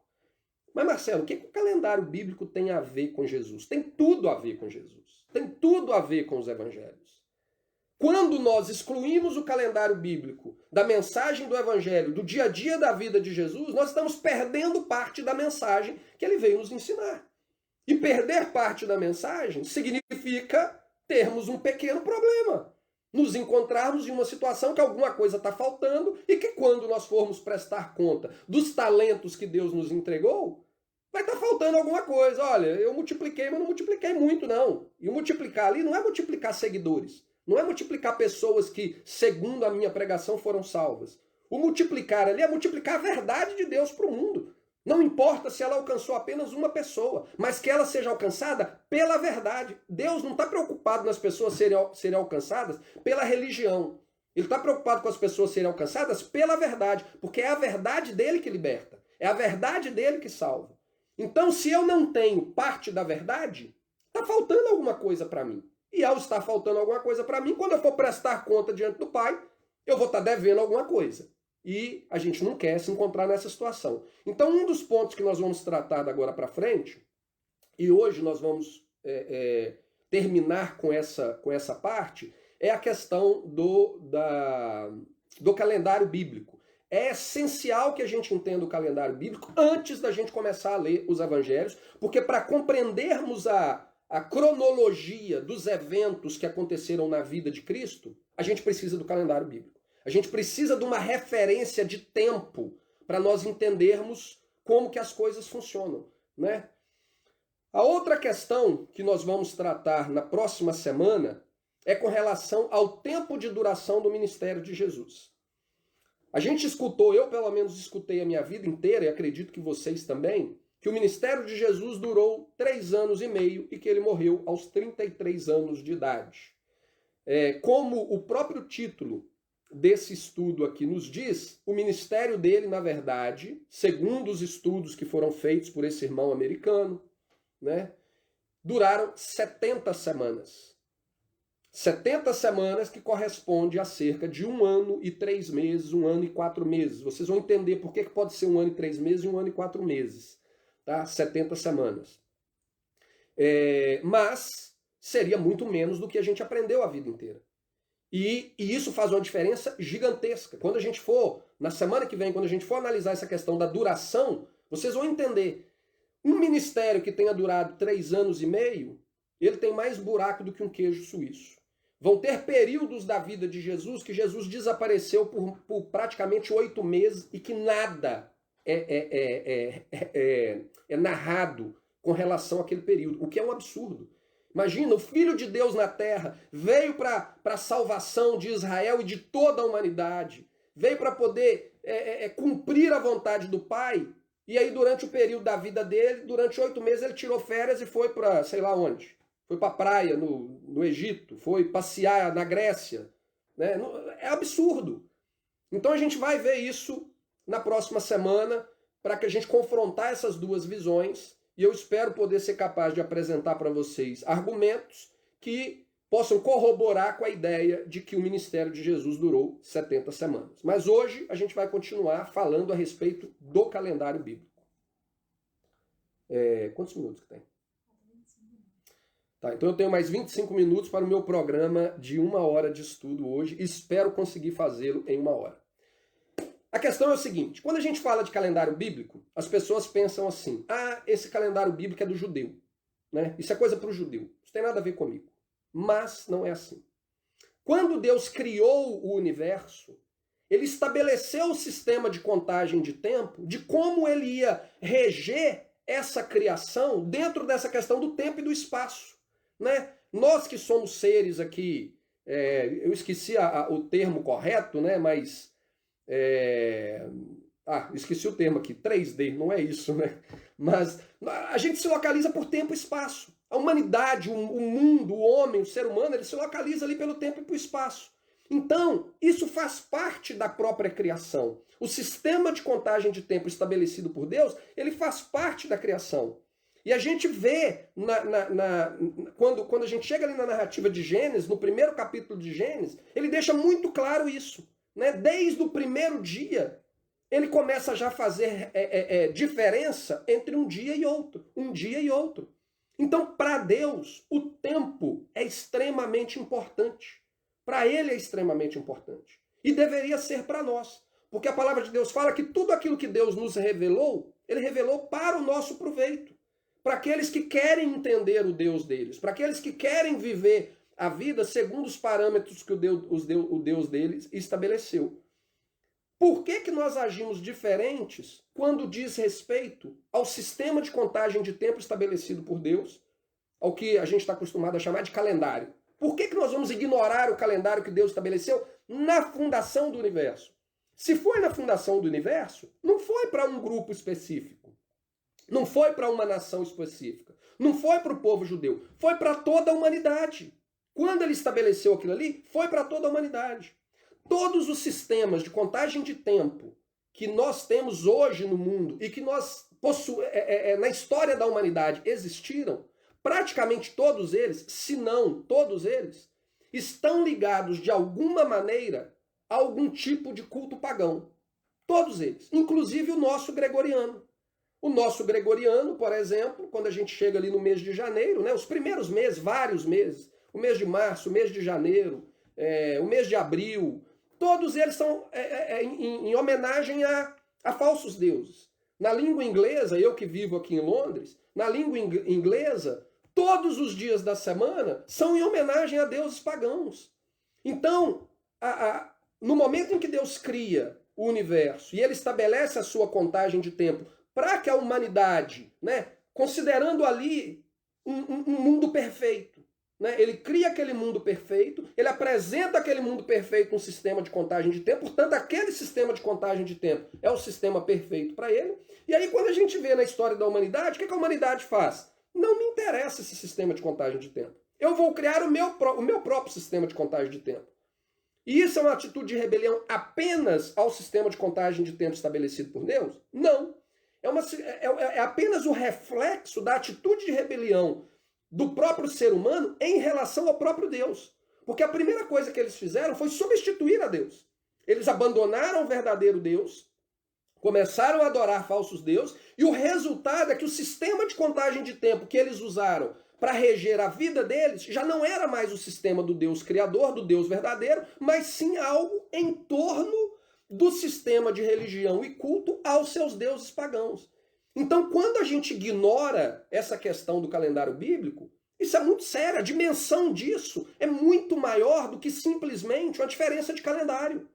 Mas, Marcelo, o que o calendário bíblico tem a ver com Jesus? Tem tudo a ver com Jesus. Tem tudo a ver com os evangelhos. Quando nós excluímos o calendário bíblico da mensagem do evangelho, do dia a dia da vida de Jesus, nós estamos perdendo parte da mensagem que ele veio nos ensinar. E perder parte da mensagem significa termos um pequeno problema. Nos encontrarmos em uma situação que alguma coisa está faltando e que quando nós formos prestar conta dos talentos que Deus nos entregou, vai estar faltando alguma coisa. Olha, eu multipliquei, mas não multipliquei muito, não. E multiplicar ali não é multiplicar seguidores. Não é multiplicar pessoas que, segundo a minha pregação, foram salvas. O multiplicar ali é multiplicar a verdade de Deus para o mundo. Não importa se ela alcançou apenas uma pessoa, mas que ela seja alcançada pela verdade. Deus não está preocupado nas pessoas serem alcançadas pela religião. Ele está preocupado com as pessoas serem alcançadas pela verdade, porque é a verdade dele que liberta. É a verdade dele que salva. Então, se eu não tenho parte da verdade, está faltando alguma coisa para mim. E ao estar faltando alguma coisa para mim, quando eu for prestar conta diante do Pai, eu vou estar devendo alguma coisa. E a gente não quer se encontrar nessa situação. Então, um dos pontos que nós vamos tratar da agora para frente, e hoje nós vamos terminar com essa parte, é a questão do calendário bíblico. É essencial que a gente entenda o calendário bíblico antes da gente começar a ler os evangelhos, porque para compreendermos a cronologia dos eventos que aconteceram na vida de Cristo, a gente precisa do calendário bíblico. A gente precisa de uma referência de tempo para nós entendermos como que as coisas funcionam, né? A outra questão que nós vamos tratar na próxima semana é com relação ao tempo de duração do ministério de Jesus. A gente escutou, eu pelo menos escutei a minha vida inteira, e acredito que vocês também, que o ministério de Jesus durou 3 anos e meio e que ele morreu aos 33 anos de idade. Como o próprio título desse estudo aqui nos diz, o ministério dele, na verdade, segundo os estudos que foram feitos por esse irmão americano, né, duraram 70 semanas. 70 semanas que corresponde a cerca de 1 ano e 3 meses, 1 ano e 4 meses. Vocês vão entender por que pode ser 1 ano e 3 meses e 1 ano e 4 meses. Tá? 70 semanas. Mas seria muito menos do que a gente aprendeu a vida inteira. E isso faz uma diferença gigantesca. Quando a gente for, na semana que vem, quando a gente for analisar essa questão da duração, vocês vão entender. Um ministério que tenha durado 3 anos e meio, ele tem mais buraco do que um queijo suíço. Vão ter períodos da vida de Jesus que Jesus desapareceu por praticamente 8 meses e que nada é narrado com relação àquele período, o que é um absurdo. Imagina, o Filho de Deus na Terra veio para a salvação de Israel e de toda a humanidade. Veio para poder cumprir a vontade do Pai. E aí, durante o período da vida dele, durante 8 meses, ele tirou férias e foi para sei lá onde. Foi para a praia no Egito, foi passear na Grécia. Né? É absurdo. Então a gente vai ver isso na próxima semana para que a gente confrontar essas duas visões. E eu espero poder ser capaz de apresentar para vocês argumentos que possam corroborar com a ideia de que o ministério de Jesus durou 70 semanas. Mas hoje a gente vai continuar falando a respeito do calendário bíblico. Quantos minutos que tem? Tá, então eu tenho mais 25 minutos para o meu programa de 1 hora de estudo hoje. Espero conseguir fazê-lo em 1 hora. A questão é o seguinte, quando a gente fala de calendário bíblico, as pessoas pensam assim, esse calendário bíblico é do judeu, né? Isso é coisa para o judeu, isso tem nada a ver comigo. Mas não é assim. Quando Deus criou o universo, ele estabeleceu o sistema de contagem de tempo, de como ele ia reger essa criação dentro dessa questão do tempo e do espaço, né? Nós que somos seres aqui, eu esqueci o termo correto, né? Mas... esqueci o termo aqui, 3D, não é isso, né? Mas a gente se localiza por tempo e espaço. A humanidade, o mundo, o homem, o ser humano, ele se localiza ali pelo tempo e pelo espaço. Então, isso faz parte da própria criação. O sistema de contagem de tempo estabelecido por Deus, ele faz parte da criação. E a gente vê, quando a gente chega ali na narrativa de Gênesis, no primeiro capítulo de Gênesis, ele deixa muito claro isso. Né? Desde o primeiro dia, ele começa já a fazer diferença entre um dia e outro. Um dia e outro. Então, para Deus, o tempo é extremamente importante. Para ele é extremamente importante. E deveria ser para nós. Porque a palavra de Deus fala que tudo aquilo que Deus nos revelou, ele revelou para o nosso proveito. para aqueles que querem entender o Deus deles, para aqueles que querem viver a vida segundo os parâmetros que o Deus deles estabeleceu. Por que nós agimos diferentes quando diz respeito ao sistema de contagem de tempo estabelecido por Deus, ao que a gente está acostumado a chamar de calendário? Por que nós vamos ignorar o calendário que Deus estabeleceu na fundação do universo? Se foi na fundação do universo, não foi para um grupo específico, não foi para uma nação específica, não foi para o povo judeu, foi para toda a humanidade. Quando ele estabeleceu aquilo ali, foi para toda a humanidade. Todos os sistemas de contagem de tempo que nós temos hoje no mundo e que nós na história da humanidade existiram, praticamente todos eles, se não todos eles, estão ligados de alguma maneira a algum tipo de culto pagão. Todos eles, inclusive o nosso gregoriano. O nosso gregoriano, por exemplo, quando a gente chega ali no mês de janeiro, né, os primeiros meses, vários meses, o mês de março, o mês de janeiro, o mês de abril, todos eles são em homenagem a falsos deuses. Na língua inglesa, eu que vivo aqui em Londres, na língua inglesa, todos os dias da semana são em homenagem a deuses pagãos. Então, no momento em que Deus cria o universo e ele estabelece a sua contagem de tempo para que a humanidade, né, considerando ali um mundo perfeito, né, ele cria aquele mundo perfeito, ele apresenta aquele mundo perfeito num sistema de contagem de tempo, portanto, aquele sistema de contagem de tempo é o sistema perfeito para ele. E aí, quando a gente vê na história da humanidade, o que a humanidade faz? Não me interessa esse sistema de contagem de tempo. Eu vou criar o meu próprio sistema de contagem de tempo. E isso é uma atitude de rebelião apenas ao sistema de contagem de tempo estabelecido por Deus? Não. É apenas o reflexo da atitude de rebelião do próprio ser humano em relação ao próprio Deus. Porque a primeira coisa que eles fizeram foi substituir a Deus. Eles abandonaram o verdadeiro Deus, começaram a adorar falsos deuses, e o resultado é que o sistema de contagem de tempo que eles usaram para reger a vida deles já não era mais o sistema do Deus criador, do Deus verdadeiro, mas sim algo em torno do sistema de religião e culto aos seus deuses pagãos. Então, quando a gente ignora essa questão do calendário bíblico, isso é muito sério. A dimensão disso é muito maior do que simplesmente uma diferença de calendário.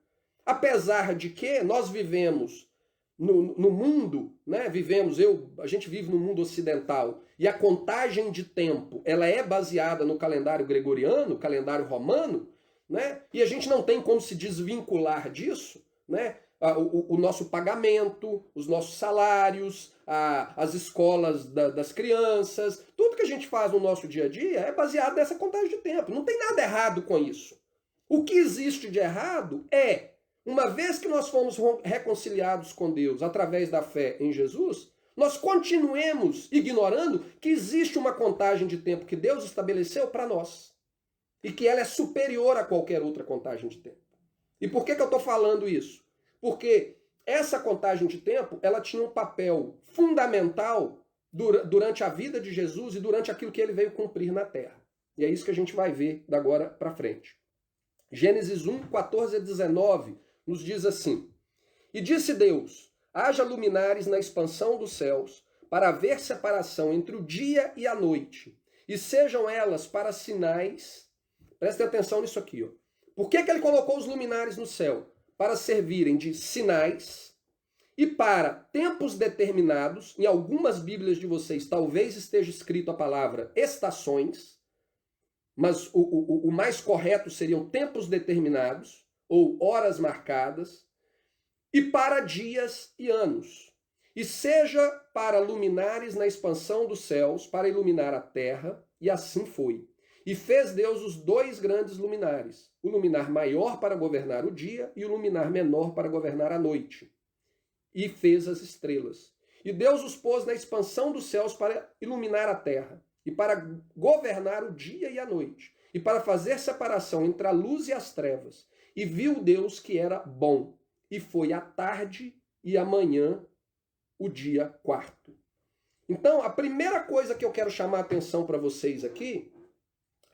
Apesar de que nós vivemos no mundo, né? A gente vive no mundo ocidental, e a contagem de tempo ela é baseada no calendário gregoriano, calendário romano, né? E a gente não tem como se desvincular disso, né? O nosso pagamento, os nossos salários, as escolas das crianças, tudo que a gente faz no nosso dia a dia é baseado nessa contagem de tempo. Não tem nada errado com isso. O que existe de errado é, uma vez que nós fomos reconciliados com Deus através da fé em Jesus, nós continuemos ignorando que existe uma contagem de tempo que Deus estabeleceu para nós. E que ela é superior a qualquer outra contagem de tempo. E por que eu estou falando isso? Porque essa contagem de tempo, ela tinha um papel fundamental durante a vida de Jesus e durante aquilo que ele veio cumprir na terra. E é isso que a gente vai ver da agora para frente. Gênesis 1, 14 a 19 nos diz assim: E disse Deus, haja luminares na expansão dos céus, para haver separação entre o dia e a noite, e sejam elas para sinais. Prestem atenção nisso aqui, ó. Por que ele colocou os luminares no céu? Para servirem de sinais e para tempos determinados. Em algumas Bíblias de vocês talvez esteja escrito a palavra estações, mas o mais correto seriam tempos determinados ou horas marcadas, e para dias e anos. E seja para luminares na expansão dos céus, para iluminar a terra, e assim foi. E fez Deus os dois grandes luminares, o luminar maior para governar o dia e o luminar menor para governar a noite. E fez as estrelas. E Deus os pôs na expansão dos céus para iluminar a terra e para governar o dia e a noite, e para fazer separação entre a luz e as trevas. E viu Deus que era bom. E foi a tarde e a manhã o dia quarto. Então, a primeira coisa que eu quero chamar a atenção para vocês aqui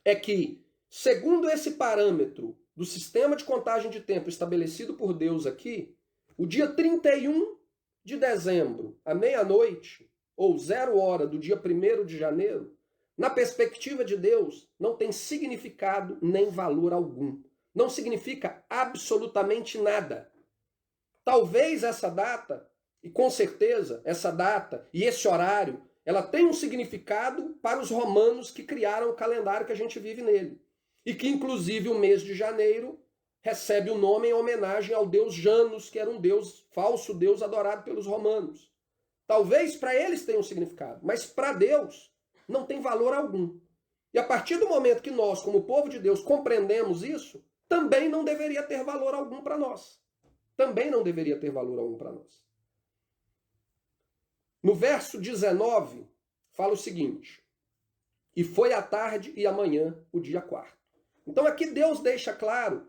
é que, segundo esse parâmetro do sistema de contagem de tempo estabelecido por Deus aqui, o dia 31 de dezembro, à meia-noite, ou 0 hora do dia 1º de janeiro, na perspectiva de Deus, não tem significado nem valor algum. Não significa absolutamente nada. Talvez essa data, e com certeza essa data e esse horário, ela tem um significado para os romanos que criaram o calendário que a gente vive nele. E que inclusive o mês de janeiro recebe o nome em homenagem ao deus Janus, que era um deus, falso deus adorado pelos romanos. Talvez para eles tenha um significado, mas para Deus não tem valor algum. E a partir do momento que nós, como povo de Deus, compreendemos isso, também não deveria ter valor algum para nós. Também não deveria ter valor algum para nós. No verso 19, fala o seguinte: e foi a tarde e amanhã o dia 4º. Então aqui Deus deixa claro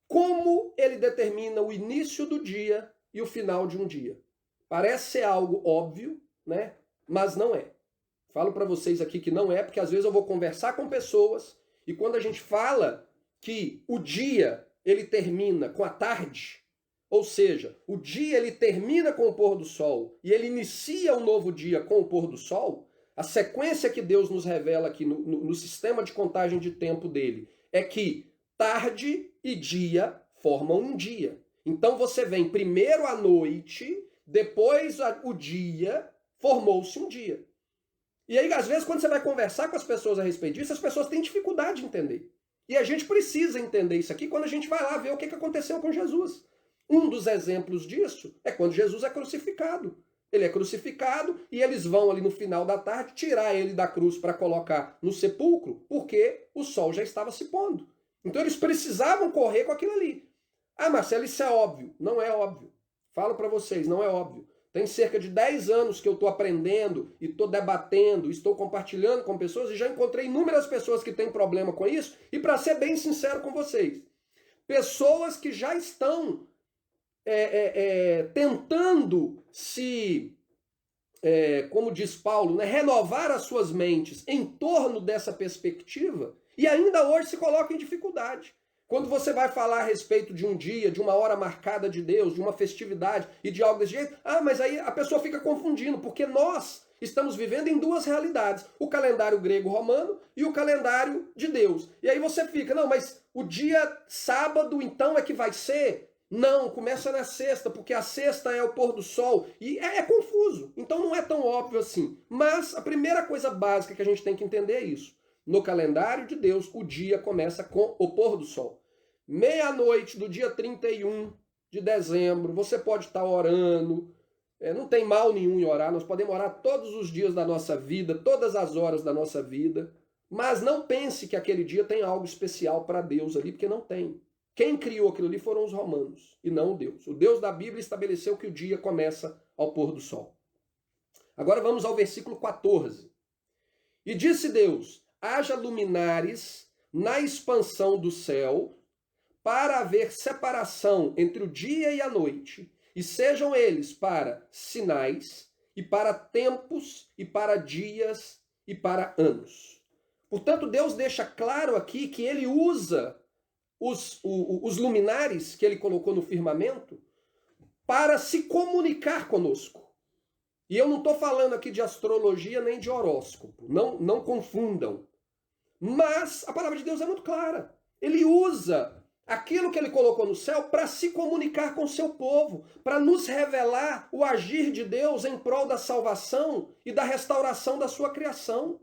como ele determina o início do dia e o final de um dia. Parece ser algo óbvio, né? Mas não é. Falo para vocês aqui que não é, porque às vezes eu vou conversar com pessoas e quando a gente fala que o dia ele termina com a tarde, ou seja, o dia ele termina com o pôr do sol e ele inicia um novo dia com o pôr do sol, a sequência que Deus nos revela aqui no sistema de contagem de tempo dele é que tarde e dia formam um dia. Então você vem primeiro à noite, depois o dia, formou-se um dia. E aí, às vezes, quando você vai conversar com as pessoas a respeito disso, as pessoas têm dificuldade de entender. E a gente precisa entender isso aqui quando a gente vai lá ver o que aconteceu com Jesus. Um dos exemplos disso é quando Jesus é crucificado. Ele é crucificado e eles vão ali no final da tarde tirar ele da cruz para colocar no sepulcro, porque o sol já estava se pondo. Então eles precisavam correr com aquilo ali. Ah, Marcelo, isso é óbvio. Não é óbvio. Falo para vocês, não é óbvio. Tem cerca de 10 anos que eu estou aprendendo e estou debatendo, estou compartilhando com pessoas e já encontrei inúmeras pessoas que têm problema com isso. E para ser bem sincero com vocês, pessoas que já estão tentando se, como diz Paulo, né, renovar as suas mentes em torno dessa perspectiva e ainda hoje se colocam em dificuldade. Quando você vai falar a respeito de um dia, de uma hora marcada de Deus, de uma festividade e de algo desse jeito, mas aí a pessoa fica confundindo, porque nós estamos vivendo em duas realidades, o calendário grego-romano e o calendário de Deus. E aí você fica, não, mas o dia sábado então é que vai ser? Não, começa na sexta, porque a sexta é o pôr do sol. E é confuso, então não é tão óbvio assim. Mas a primeira coisa básica que a gente tem que entender é isso. No calendário de Deus, o dia começa com o pôr do sol. Meia-noite do dia 31 de dezembro, você pode estar orando. Não tem mal nenhum em orar, nós podemos orar todos os dias da nossa vida, todas as horas da nossa vida. Mas não pense que aquele dia tem algo especial para Deus ali, porque não tem. Quem criou aquilo ali foram os romanos, e não o Deus. O Deus da Bíblia estabeleceu que o dia começa ao pôr do sol. Agora vamos ao versículo 14. E disse Deus: haja luminares na expansão do céu, para haver separação entre o dia e a noite, e sejam eles para sinais, e para tempos, e para dias, e para anos. Portanto, Deus deixa claro aqui que ele usa os luminares que ele colocou no firmamento para se comunicar conosco. E eu não estou falando aqui de astrologia nem de horóscopo, não confundam. Mas a palavra de Deus é muito clara. Ele usa aquilo que ele colocou no céu para se comunicar com o seu povo, para nos revelar o agir de Deus em prol da salvação e da restauração da sua criação.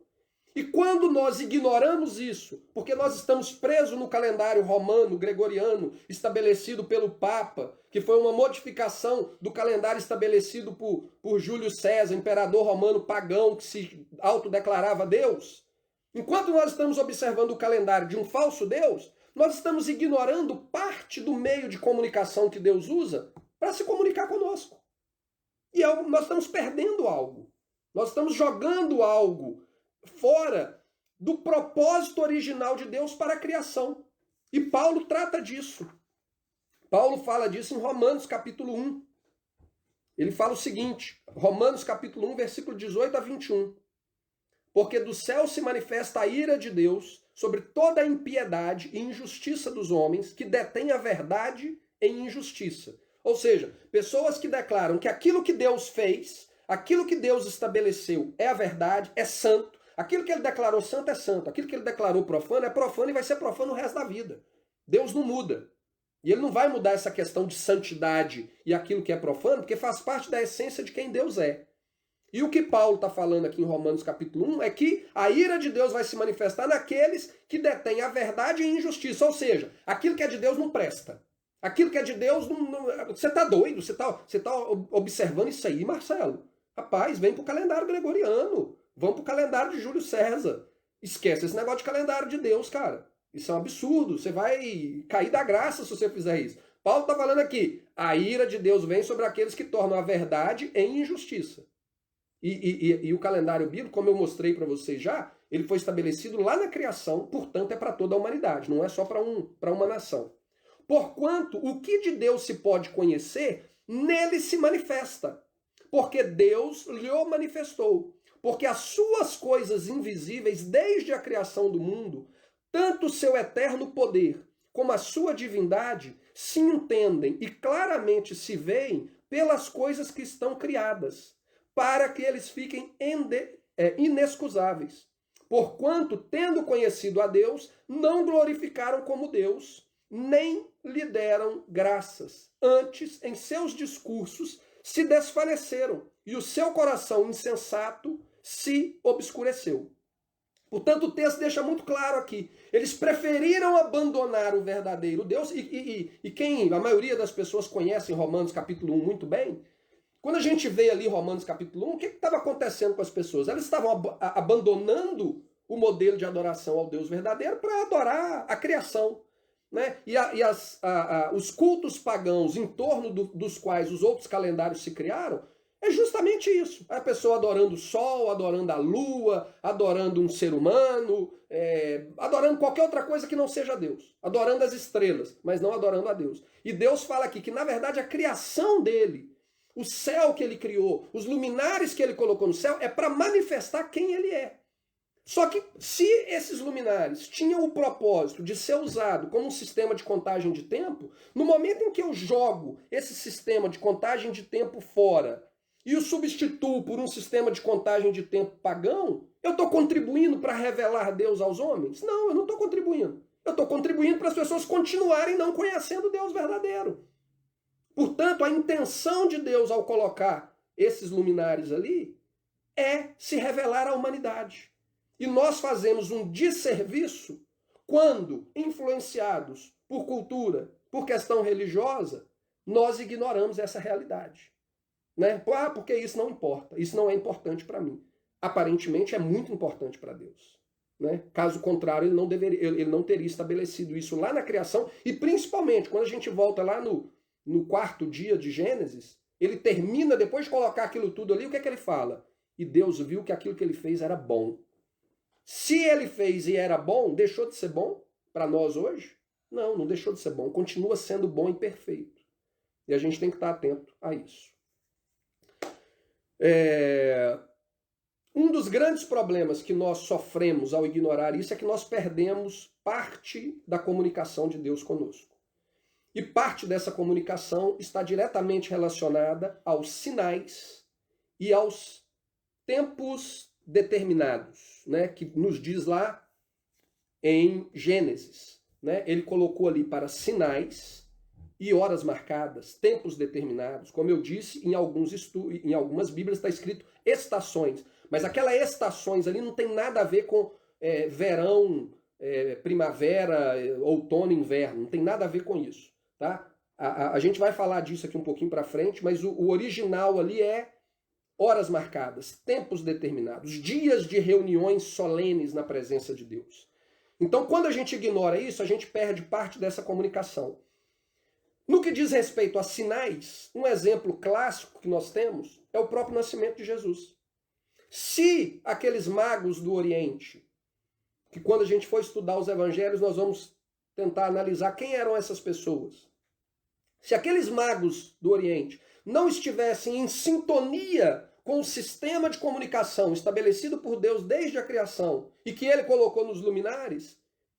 E quando nós ignoramos isso, porque nós estamos presos no calendário romano, gregoriano, estabelecido pelo Papa, que foi uma modificação do calendário estabelecido por Júlio César, imperador romano pagão, que se autodeclarava Deus, enquanto nós estamos observando o calendário de um falso Deus, nós estamos ignorando parte do meio de comunicação que Deus usa para se comunicar conosco. E nós estamos perdendo algo. Nós estamos jogando algo fora do propósito original de Deus para a criação. E Paulo trata disso. Paulo fala disso em Romanos capítulo 1. Ele fala o seguinte, Romanos capítulo 1, versículo 18 a 21. Porque do céu se manifesta a ira de Deus sobre toda a impiedade e injustiça dos homens que detêm a verdade em injustiça. Ou seja, pessoas que declaram que aquilo que Deus fez, Aquilo que Deus estabeleceu é a verdade, é santo. Aquilo que ele declarou santo é santo. Aquilo que ele declarou profano é profano e vai ser profano o resto da vida. Deus não muda. E ele não vai mudar essa questão de santidade e aquilo que é profano, porque faz parte da essência de quem Deus é. E o que Paulo está falando aqui em Romanos capítulo 1 é que a ira de Deus vai se manifestar naqueles que detêm a verdade e a injustiça. Ou seja, aquilo que é de Deus não presta. Aquilo que é de Deus, você está doido? Você tá observando isso aí, Marcelo? Rapaz, vem para o calendário gregoriano. Vamos para o calendário de Júlio César. Esquece esse negócio de calendário de Deus, cara. Isso é um absurdo. Você vai cair da graça se você fizer isso. Paulo está falando aqui, a ira de Deus vem sobre aqueles que tornam a verdade em injustiça. E o calendário bíblico, como eu mostrei para vocês já, ele foi estabelecido lá na criação, portanto é para toda a humanidade, não é só para uma nação. Porquanto o que de Deus se pode conhecer, nele se manifesta. Porque Deus lhe manifestou. Porque as suas coisas invisíveis, desde a criação do mundo, tanto o seu eterno poder como a sua divindade, se entendem e claramente se veem pelas coisas que estão criadas, para que eles fiquem inexcusáveis. Porquanto, tendo conhecido a Deus, não glorificaram como Deus, nem lhe deram graças. Antes, em seus discursos, se desfaleceram, e o seu coração insensato se obscureceu. Portanto, o texto deixa muito claro aqui. Eles preferiram abandonar o verdadeiro Deus, e quem, a maioria das pessoas conhece Romanos capítulo 1 muito bem, quando a gente vê ali Romanos capítulo 1, o que estava acontecendo com as pessoas? Elas estavam abandonando o modelo de adoração ao Deus verdadeiro para adorar a criação. Né? Os cultos pagãos em torno dos quais os outros calendários se criaram, é justamente isso. A pessoa adorando o sol, adorando a lua, adorando um ser humano, adorando qualquer outra coisa que não seja Deus. Adorando as estrelas, mas não adorando a Deus. E Deus fala aqui que, na verdade, a criação dele, o céu que ele criou, os luminares que ele colocou no céu, é para manifestar quem ele é. Só que se esses luminares tinham o propósito de ser usado como um sistema de contagem de tempo, no momento em que eu jogo esse sistema de contagem de tempo fora e o substituo por um sistema de contagem de tempo pagão, eu estou contribuindo para revelar Deus aos homens? Não, eu não estou contribuindo. Eu estou contribuindo para as pessoas continuarem não conhecendo Deus verdadeiro. Portanto, a intenção de Deus ao colocar esses luminares ali é se revelar à humanidade. E nós fazemos um desserviço quando, influenciados por cultura, por questão religiosa, nós ignoramos essa realidade. Né? Porque isso não importa, isso não é importante para mim. Aparentemente é muito importante para Deus. Né? Caso contrário, ele não teria estabelecido isso lá na criação, e principalmente quando a gente volta lá no quarto dia de Gênesis, ele termina, depois de colocar aquilo tudo ali, o que é que ele fala? E Deus viu que aquilo que ele fez era bom. Se ele fez e era bom, deixou de ser bom para nós hoje? Não, não deixou de ser bom. Continua sendo bom e perfeito. E a gente tem que estar atento a isso. Um dos grandes problemas que nós sofremos ao ignorar isso é que nós perdemos parte da comunicação de Deus conosco. E parte dessa comunicação está diretamente relacionada aos sinais e aos tempos determinados, né, que nos diz lá em Gênesis. Né? Ele colocou ali para sinais e horas marcadas, tempos determinados. Como eu disse, em algumas Bíblias está escrito estações. Mas aquelas estações ali não tem nada a ver com verão, primavera, outono, inverno. Não tem nada a ver com isso. Tá? A gente vai falar disso aqui um pouquinho para frente, mas o original ali é horas marcadas, tempos determinados, dias de reuniões solenes na presença de Deus. Então, quando a gente ignora isso, a gente perde parte dessa comunicação. No que diz respeito a sinais, um exemplo clássico que nós temos é o próprio nascimento de Jesus. Se aqueles magos do Oriente, que quando a gente for estudar os evangelhos, nós vamos tentar analisar quem eram essas pessoas. Se aqueles magos do Oriente não estivessem em sintonia com o sistema de comunicação estabelecido por Deus desde a criação e que ele colocou nos luminares,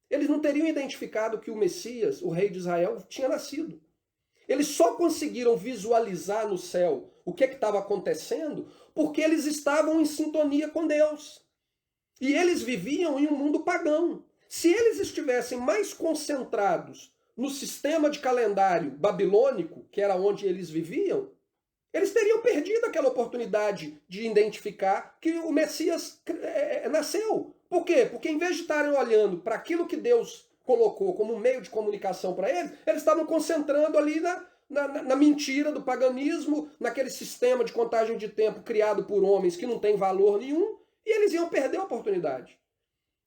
eles não teriam identificado que o Messias, o rei de Israel, tinha nascido. Eles só conseguiram visualizar no céu o que estava acontecendo porque eles estavam em sintonia com Deus. E eles viviam em um mundo pagão. Se eles estivessem mais concentrados no sistema de calendário babilônico, que era onde eles viviam, eles teriam perdido aquela oportunidade de identificar que o Messias nasceu. Por quê? Porque em vez de estarem olhando para aquilo que Deus colocou como um meio de comunicação para eles, eles estavam concentrando ali na mentira do paganismo, naquele sistema de contagem de tempo criado por homens que não tem valor nenhum, e eles iam perder a oportunidade.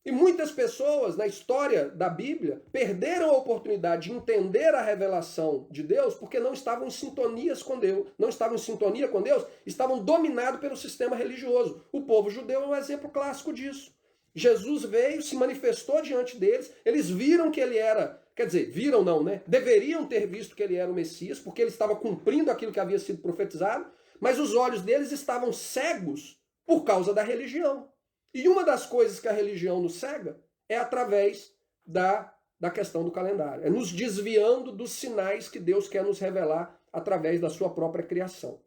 E muitas pessoas na história da Bíblia perderam a oportunidade de entender a revelação de Deus porque não estavam em sintonias com Deus. Não estavam em sintonia com Deus, estavam dominados pelo sistema religioso. O povo judeu é um exemplo clássico disso. Jesus veio, se manifestou diante deles, eles viram que ele era, quer dizer, viram não, né? Deveriam ter visto que ele era o Messias, porque ele estava cumprindo aquilo que havia sido profetizado, mas os olhos deles estavam cegos por causa da religião. E uma das coisas que a religião nos cega é através da questão do calendário. É nos desviando dos sinais que Deus quer nos revelar através da sua própria criação.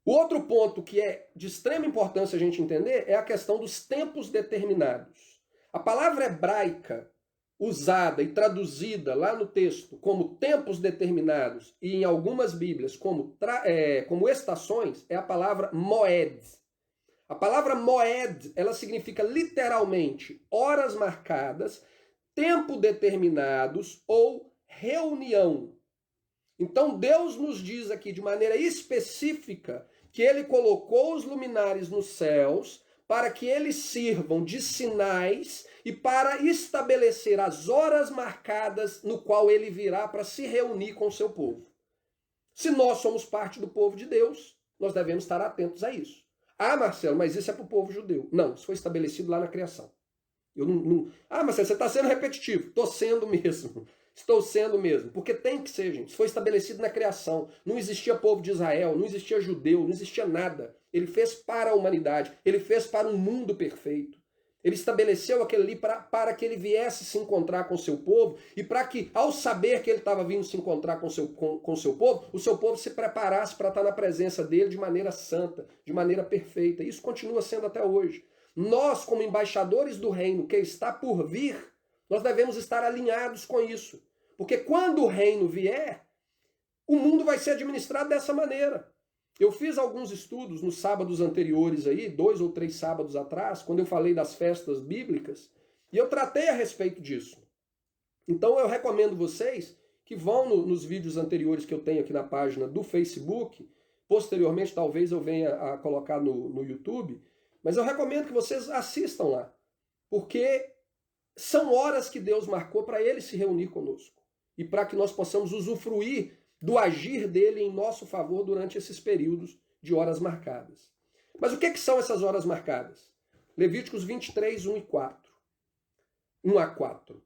O outro ponto que é de extrema importância a gente entender é a questão dos tempos determinados. A palavra hebraica usada e traduzida lá no texto como tempos determinados e em algumas bíblias como estações é a palavra moed. A palavra moed, ela significa literalmente horas marcadas, tempo determinados ou reunião. Então Deus nos diz aqui de maneira específica que ele colocou os luminares nos céus para que eles sirvam de sinais e para estabelecer as horas marcadas no qual ele virá para se reunir com o seu povo. Se nós somos parte do povo de Deus, nós devemos estar atentos a isso. Ah, Marcelo, mas isso é para o povo judeu. Não, isso foi estabelecido lá na criação. Ah, Marcelo, você está sendo repetitivo. Estou sendo mesmo. Estou sendo mesmo. Porque tem que ser, gente. Isso foi estabelecido na criação. Não existia povo de Israel, não existia judeu, não existia nada. Ele fez para a humanidade. Ele fez para um mundo perfeito. Ele estabeleceu aquele ali para que ele viesse se encontrar com o seu povo e para que, ao saber que ele estava vindo se encontrar com o seu povo, o seu povo se preparasse para estar na presença dele de maneira santa, de maneira perfeita. Isso continua sendo até hoje. Nós, como embaixadores do reino que está por vir, nós devemos estar alinhados com isso. Porque quando o reino vier, o mundo vai ser administrado dessa maneira. Eu fiz alguns estudos nos sábados anteriores aí, 2 ou 3 sábados atrás, quando eu falei das festas bíblicas, e eu tratei a respeito disso. Então eu recomendo vocês que vão nos vídeos anteriores que eu tenho aqui na página do Facebook, posteriormente talvez eu venha a colocar no YouTube, mas eu recomendo que vocês assistam lá, porque são horas que Deus marcou para ele se reunir conosco, e para que nós possamos usufruir do agir dele em nosso favor durante esses períodos de horas marcadas. Mas o que são essas horas marcadas? Levíticos 23, 1 e 4. 1 a 4.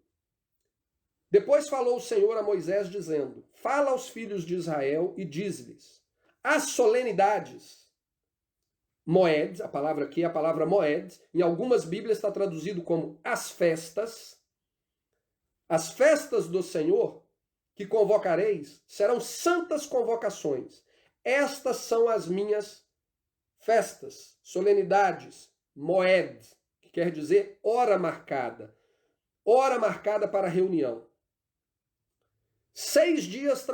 Depois falou o Senhor a Moisés dizendo: fala aos filhos de Israel e diz-lhes: as solenidades, moed, a palavra aqui é a palavra moed, em algumas bíblias está traduzido como as festas do Senhor, que convocareis, serão santas convocações. Estas são as minhas festas, solenidades, moed, que quer dizer hora marcada para reunião. 6 dias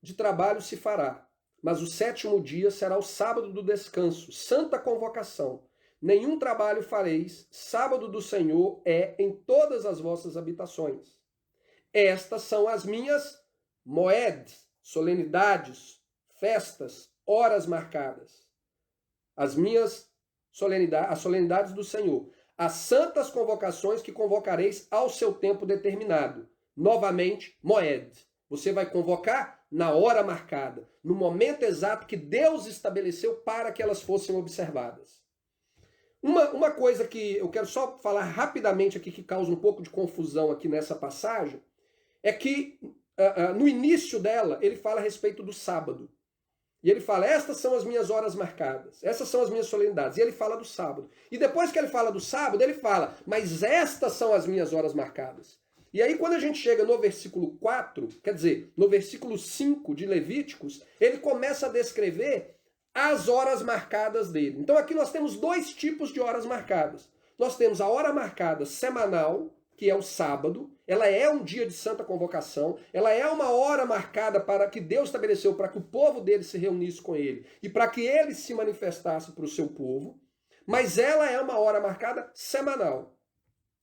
de trabalho se fará, mas o 7º dia será o sábado do descanso, santa convocação. Nenhum trabalho fareis, sábado do Senhor é em todas as vossas habitações. Estas são as minhas moed, solenidades, festas, horas marcadas. As minhas solenidades, as solenidades do Senhor. As santas convocações que convocareis ao seu tempo determinado. Novamente, moed. Você vai convocar na hora marcada, no momento exato que Deus estabeleceu para que elas fossem observadas. Uma coisa que eu quero só falar rapidamente aqui, que causa um pouco de confusão aqui nessa passagem, é que no início dela ele fala a respeito do sábado. E ele fala, estas são as minhas horas marcadas, essas são as minhas solenidades. E ele fala do sábado. E depois que ele fala do sábado, ele fala, mas estas são as minhas horas marcadas. E aí quando a gente chega no versículo 4, quer dizer, no versículo 5 de Levíticos, ele começa a descrever as horas marcadas dele. Então aqui nós temos dois tipos de horas marcadas. Nós temos a hora marcada semanal, que é o sábado, ela é um dia de santa convocação, ela é uma hora marcada para que Deus estabeleceu para que o povo dele se reunisse com ele e para que ele se manifestasse para o seu povo, mas ela é uma hora marcada semanal.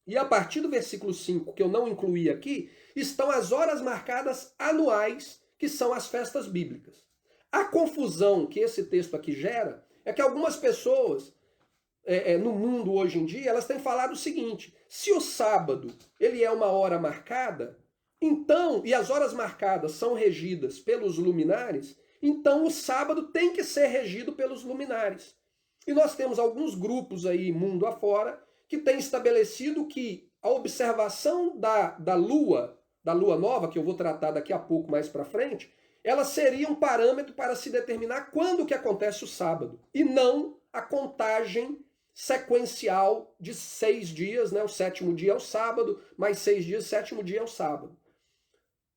E a partir do versículo 5, que eu não incluí aqui, estão as horas marcadas anuais, que são as festas bíblicas. A confusão que esse texto aqui gera é que algumas pessoas no mundo hoje em dia, elas têm falado o seguinte: se o sábado ele é uma hora marcada, então, e as horas marcadas são regidas pelos luminares, então o sábado tem que ser regido pelos luminares. E nós temos alguns grupos aí, mundo afora, que têm estabelecido que a observação da lua nova, que eu vou tratar daqui a pouco mais para frente, ela seria um parâmetro para se determinar quando que acontece o sábado, e não a contagem sequencial de 6 dias, né? O sétimo dia é o sábado, mais 6 dias, o sétimo dia é o sábado.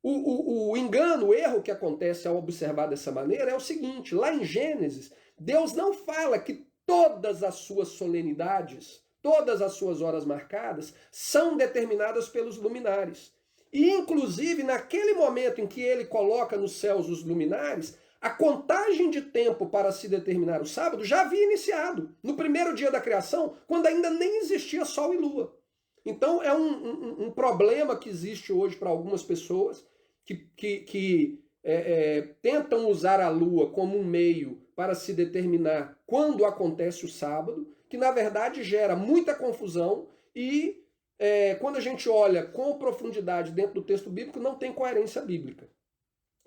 O engano, o erro que acontece ao observar dessa maneira é o seguinte: lá em Gênesis, Deus não fala que todas as suas solenidades, todas as suas horas marcadas, são determinadas pelos luminares. E, inclusive, naquele momento em que ele coloca nos céus os luminares, a contagem de tempo para se determinar o sábado já havia iniciado, no primeiro dia da criação, quando ainda nem existia sol e lua. Então é um problema que existe hoje para algumas pessoas que tentam usar a lua como um meio para se determinar quando acontece o sábado, que na verdade gera muita confusão e quando a gente olha com profundidade dentro do texto bíblico, não tem coerência bíblica.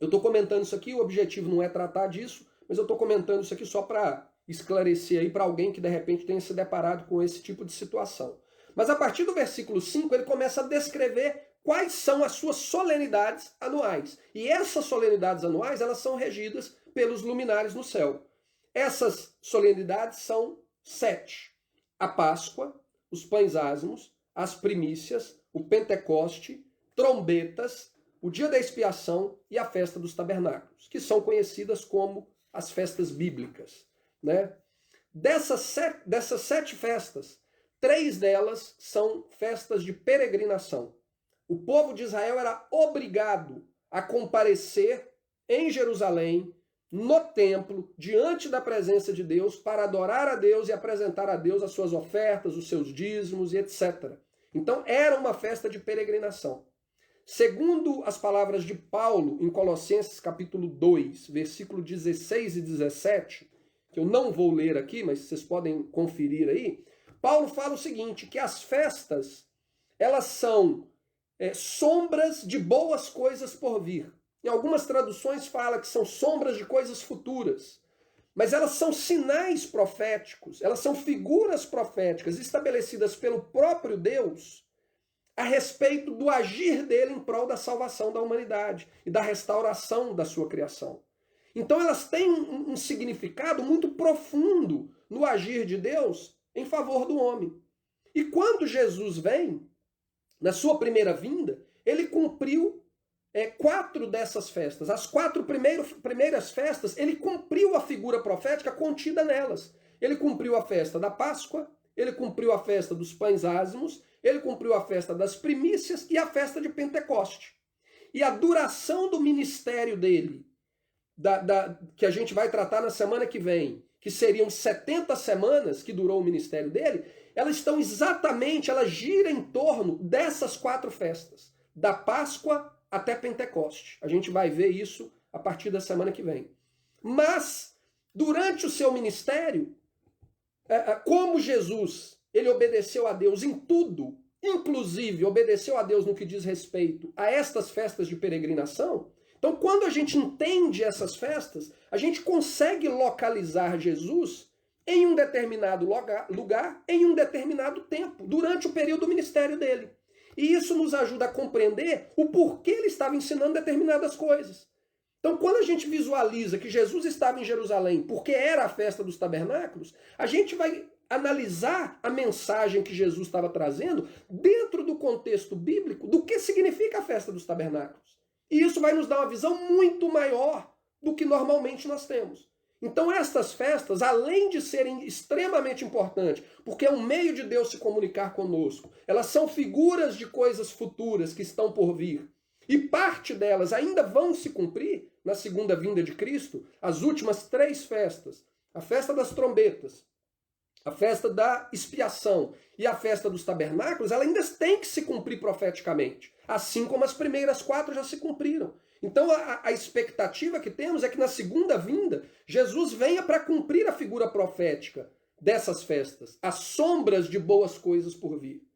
Eu estou comentando isso aqui, o objetivo não é tratar disso, mas eu estou comentando isso aqui só para esclarecer aí para alguém que de repente tenha se deparado com esse tipo de situação. Mas a partir do versículo 5, ele começa a descrever quais são as suas solenidades anuais. E essas solenidades anuais, elas são regidas pelos luminares no céu. Essas solenidades são 7. A Páscoa, os pães ázimos, as primícias, o Pentecoste, trombetas, o dia da expiação e a festa dos tabernáculos, que são conhecidas como as festas bíblicas, né? Dessas 7 festas, 3 delas são festas de peregrinação. O povo de Israel era obrigado a comparecer em Jerusalém, no templo, diante da presença de Deus, para adorar a Deus e apresentar a Deus as suas ofertas, os seus dízimos e etc. Então era uma festa de peregrinação. Segundo as palavras de Paulo em Colossenses capítulo 2, versículo 16 e 17, que eu não vou ler aqui, mas vocês podem conferir aí, Paulo fala o seguinte, que as festas, elas são sombras de boas coisas por vir. Em algumas traduções fala que são sombras de coisas futuras, mas elas são sinais proféticos, elas são figuras proféticas estabelecidas pelo próprio Deus a respeito do agir dele em prol da salvação da humanidade e da restauração da sua criação. Então elas têm um significado muito profundo no agir de Deus em favor do homem. E quando Jesus vem, na sua primeira vinda, ele cumpriu 4 dessas festas. As 4 primeiras festas, ele cumpriu a figura profética contida nelas. Ele cumpriu a festa da Páscoa, ele cumpriu a festa dos pães ázimos, ele cumpriu a festa das primícias e a festa de Pentecoste. E a duração do ministério dele, que a gente vai tratar na semana que vem, que seriam 70 semanas que durou o ministério dele, elas gira em torno dessas 4 festas, da Páscoa até Pentecoste. A gente vai ver isso a partir da semana que vem. Mas, durante o seu ministério, como Jesus, ele obedeceu a Deus em tudo, inclusive obedeceu a Deus no que diz respeito a estas festas de peregrinação, então quando a gente entende essas festas, a gente consegue localizar Jesus em um determinado lugar, em um determinado tempo, durante o período do ministério dele. E isso nos ajuda a compreender o porquê ele estava ensinando determinadas coisas. Então, quando a gente visualiza que Jesus estava em Jerusalém porque era a festa dos tabernáculos, a gente vai analisar a mensagem que Jesus estava trazendo dentro do contexto bíblico do que significa a festa dos tabernáculos. E isso vai nos dar uma visão muito maior do que normalmente nós temos. Então estas festas, além de serem extremamente importantes, porque é um meio de Deus se comunicar conosco, elas são figuras de coisas futuras que estão por vir. E parte delas ainda vão se cumprir na segunda vinda de Cristo, as últimas 3 festas. A festa das trombetas, a festa da expiação e a festa dos tabernáculos, ela ainda tem que se cumprir profeticamente. Assim como as primeiras 4 já se cumpriram. Então a expectativa que temos é que na segunda vinda, Jesus venha para cumprir a figura profética dessas festas, as sombras de boas coisas por vir.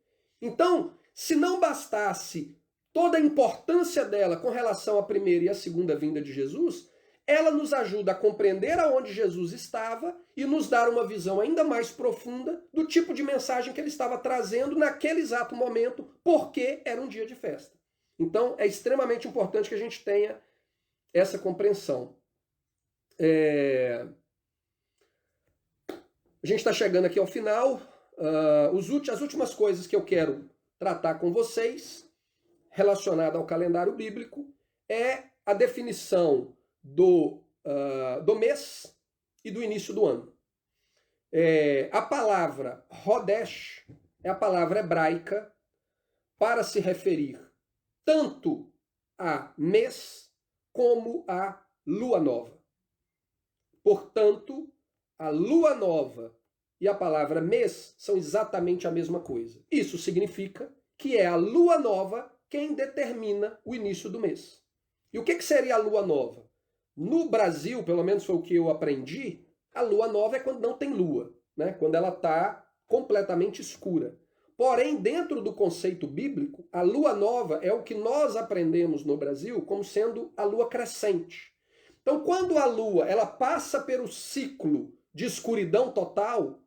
Então, se não bastasse toda a importância dela com relação à primeira e à segunda vinda de Jesus, ela nos ajuda a compreender aonde Jesus estava e nos dar uma visão ainda mais profunda do tipo de mensagem que ele estava trazendo naquele exato momento, porque era um dia de festa. Então, é extremamente importante que a gente tenha essa compreensão. A gente está chegando aqui ao final. As últimas coisas que eu quero tratar com vocês, relacionada ao calendário bíblico, é a definição do mês e do início do ano. A palavra Rodesh é a palavra hebraica para se referir tanto a mês como a lua nova. Portanto, a lua nova e a palavra mês são exatamente a mesma coisa. Isso significa que é a lua nova quem determina o início do mês. E o que seria a lua nova? No Brasil, pelo menos foi o que eu aprendi, a lua nova é quando não tem lua, né? Quando ela está completamente escura. Porém, dentro do conceito bíblico, a lua nova é o que nós aprendemos no Brasil como sendo a lua crescente. Então, quando a lua ela passa pelo ciclo de escuridão total,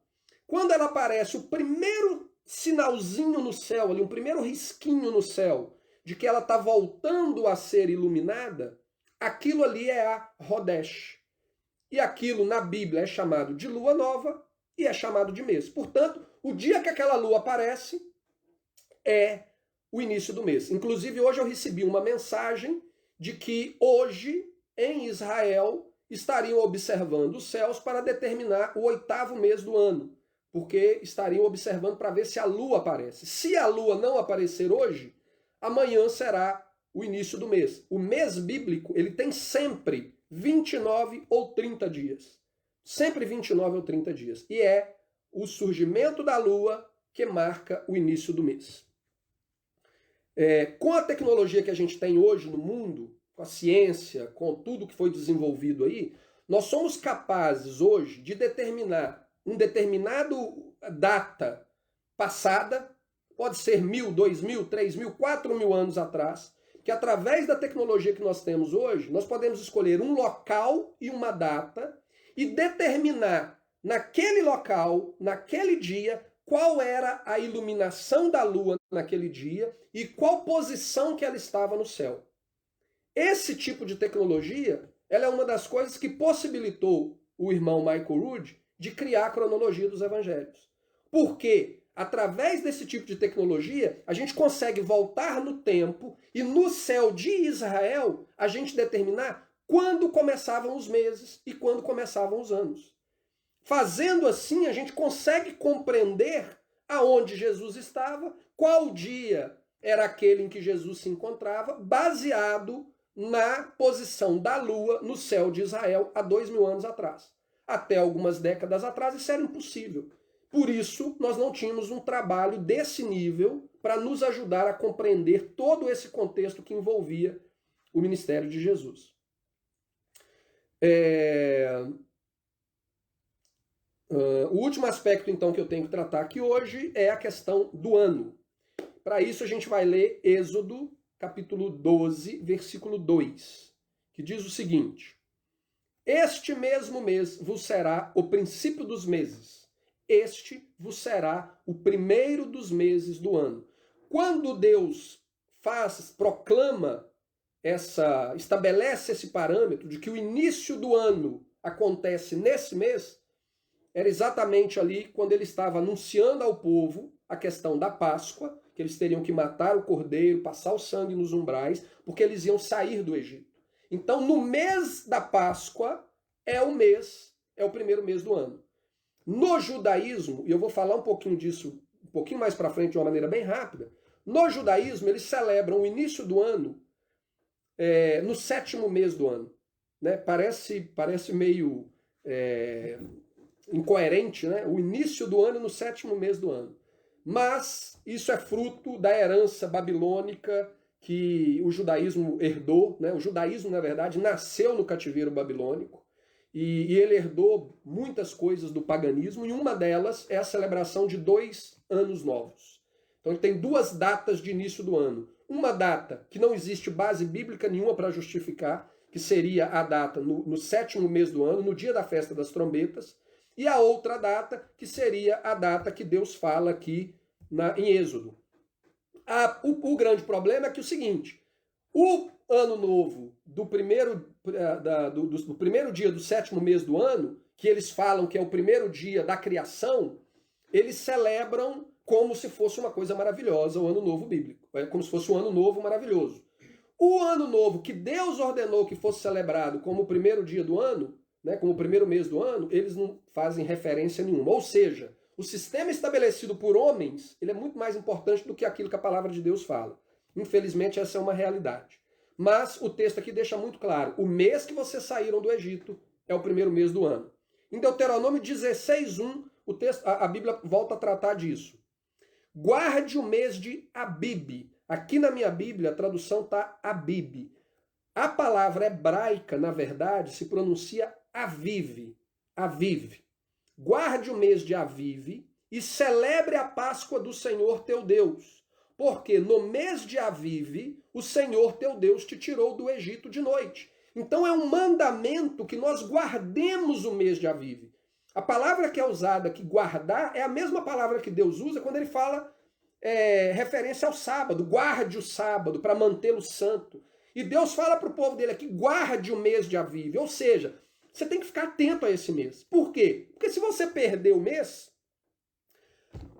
quando ela aparece o primeiro sinalzinho no céu, ali, um primeiro risquinho no céu, de que ela está voltando a ser iluminada, aquilo ali é a Rodesh. E aquilo na Bíblia é chamado de lua nova e é chamado de mês. Portanto, o dia que aquela lua aparece é o início do mês. Inclusive, hoje eu recebi uma mensagem de que hoje, em Israel, estariam observando os céus para determinar o 8º mês do ano, porque estariam observando para ver se a lua aparece. Se a lua não aparecer hoje, amanhã será o início do mês. O mês bíblico, ele tem sempre 29 ou 30 dias. Sempre 29 ou 30 dias. E é o surgimento da lua que marca o início do mês. Com a tecnologia que a gente tem hoje no mundo, com a ciência, com tudo que foi desenvolvido aí, nós somos capazes hoje de determinar um determinado data passada, pode ser 1.000, 2.000, 3.000, 4.000 anos atrás, que através da tecnologia que nós temos hoje, nós podemos escolher um local e uma data e determinar naquele local, naquele dia, qual era a iluminação da lua naquele dia e qual posição que ela estava no céu. Esse tipo de tecnologia, ela é uma das coisas que possibilitou o irmão Michael Rood de criar a cronologia dos evangelhos. Porque, através desse tipo de tecnologia, a gente consegue voltar no tempo e no céu de Israel, a gente determinar quando começavam os meses e quando começavam os anos. Fazendo assim, a gente consegue compreender aonde Jesus estava, qual dia era aquele em que Jesus se encontrava, baseado na posição da lua no céu de Israel há 2.000 anos atrás. Até algumas décadas atrás isso era impossível. Por isso, nós não tínhamos um trabalho desse nível para nos ajudar a compreender todo esse contexto que envolvia o ministério de Jesus. O último aspecto, então, que eu tenho que tratar aqui hoje é a questão do ano. Para isso, a gente vai ler Êxodo, capítulo 12, versículo 2, que diz o seguinte: Este mesmo mês vos será o princípio dos meses. Este vos será o primeiro dos meses do ano. Quando Deus proclama estabelece esse parâmetro de que o início do ano acontece nesse mês, era exatamente ali quando ele estava anunciando ao povo a questão da Páscoa, que eles teriam que matar o cordeiro, passar o sangue nos umbrais, porque eles iam sair do Egito. Então, no mês da Páscoa, é o primeiro mês do ano. No judaísmo, e eu vou falar um pouquinho disso um pouquinho mais para frente de uma maneira bem rápida, no judaísmo eles celebram o início do ano no 7º mês do ano. Né? Parece meio incoerente, né? O início do ano no 7º mês do ano. Mas isso é fruto da herança babilônica que o judaísmo herdou. Né? O judaísmo, na verdade, nasceu no cativeiro babilônico e ele herdou muitas coisas do paganismo, e uma delas é a celebração de 2 anos novos. Então ele tem 2 datas de início do ano. Uma data que não existe base bíblica nenhuma para justificar, que seria a data no 7º mês do ano, no dia da festa das trombetas, e a outra data, que seria a data que Deus fala aqui em Êxodo. O grande problema é que o seguinte, o ano novo do primeiro dia do 7º mês do ano, que eles falam que é o primeiro dia da criação, eles celebram como se fosse uma coisa maravilhosa, o ano novo bíblico. É como se fosse um ano novo maravilhoso. O ano novo que Deus ordenou que fosse celebrado como o primeiro dia do ano, né, como o primeiro mês do ano, eles não fazem referência nenhuma. Ou seja, o sistema estabelecido por homens, ele é muito mais importante do que aquilo que a palavra de Deus fala. Infelizmente, essa é uma realidade. Mas o texto aqui deixa muito claro, o mês que vocês saíram do Egito é o primeiro mês do ano. Em Deuteronômio 16:1, a Bíblia volta a tratar disso. Guarde o mês de Abib. Aqui na minha Bíblia a tradução está Abib. A palavra hebraica, na verdade, se pronuncia Aviv. Aviv. Guarde o mês de Aviv e celebre a Páscoa do Senhor teu Deus. Porque no mês de Aviv, o Senhor teu Deus te tirou do Egito de noite. Então é um mandamento que nós guardemos o mês de Aviv. A palavra que é usada aqui, guardar, é a mesma palavra que Deus usa quando ele fala referência ao sábado. Guarde o sábado para mantê-lo santo. E Deus fala para o povo dele aqui, guarde o mês de Aviv. Ou seja, você tem que ficar atento a esse mês. Por quê? Porque se você perder o mês,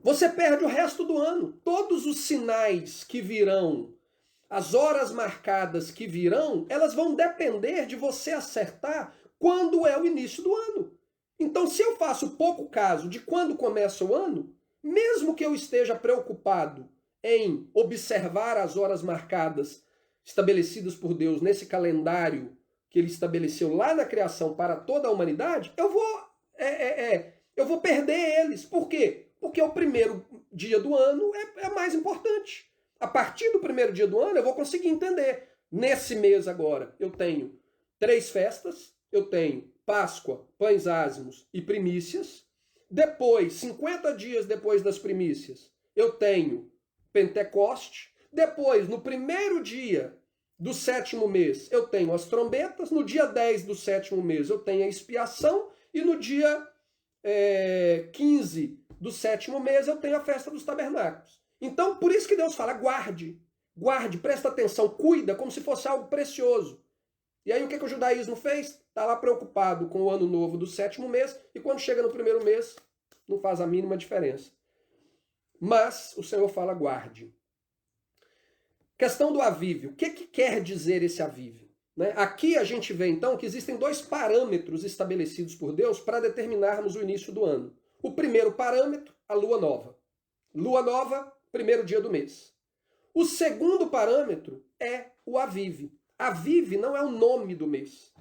você perde o resto do ano. Todos os sinais que virão, as horas marcadas que virão, elas vão depender de você acertar quando é o início do ano. Então, se eu faço pouco caso de quando começa o ano, mesmo que eu esteja preocupado em observar as horas marcadas estabelecidas por Deus nesse calendário que ele estabeleceu lá na criação para toda a humanidade, eu vou perder eles. Por quê? Porque o primeiro dia do ano é mais importante. A partir do primeiro dia do ano eu vou conseguir entender. Nesse mês agora eu tenho 3 festas, eu tenho Páscoa, pães ázimos e primícias. Depois, 50 dias depois das primícias, eu tenho Pentecoste. Depois, no primeiro dia do 7º mês, eu tenho as trombetas. No dia 10 do 7º mês, eu tenho a expiação. E no dia 15 do 7º mês, eu tenho a festa dos tabernáculos. Então, por isso que Deus fala, guarde, presta atenção, cuida, como se fosse algo precioso. E aí o que o judaísmo fez? Está lá preocupado com o ano novo do 7º mês, e quando chega no primeiro mês, não faz a mínima diferença. Mas o Senhor fala, guarde. Questão do Aviv. O que quer dizer esse Aviv? Né? Aqui a gente vê então que existem 2 parâmetros estabelecidos por Deus para determinarmos o início do ano. O primeiro parâmetro, a lua nova. Lua nova, primeiro dia do mês. O segundo parâmetro é o Aviv. Aviv não é o nome do mês.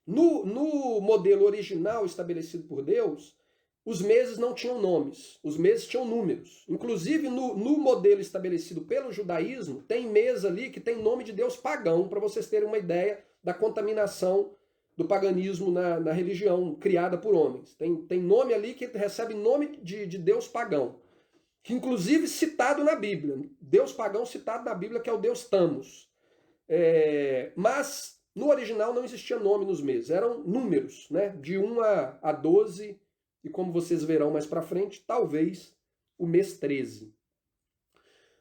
No modelo original estabelecido por Deus, os meses não tinham nomes, os meses tinham números. Inclusive, no modelo estabelecido pelo judaísmo, tem mês ali que tem nome de Deus pagão, para vocês terem uma ideia da contaminação do paganismo na religião criada por homens. Tem nome ali que recebe nome de Deus pagão, que inclusive citado na Bíblia. Deus pagão citado na Bíblia, que é o Deus Tamos. Mas no original não existia nome nos meses, eram números, né? De 1 a 12, e como vocês verão mais para frente, talvez o mês 13.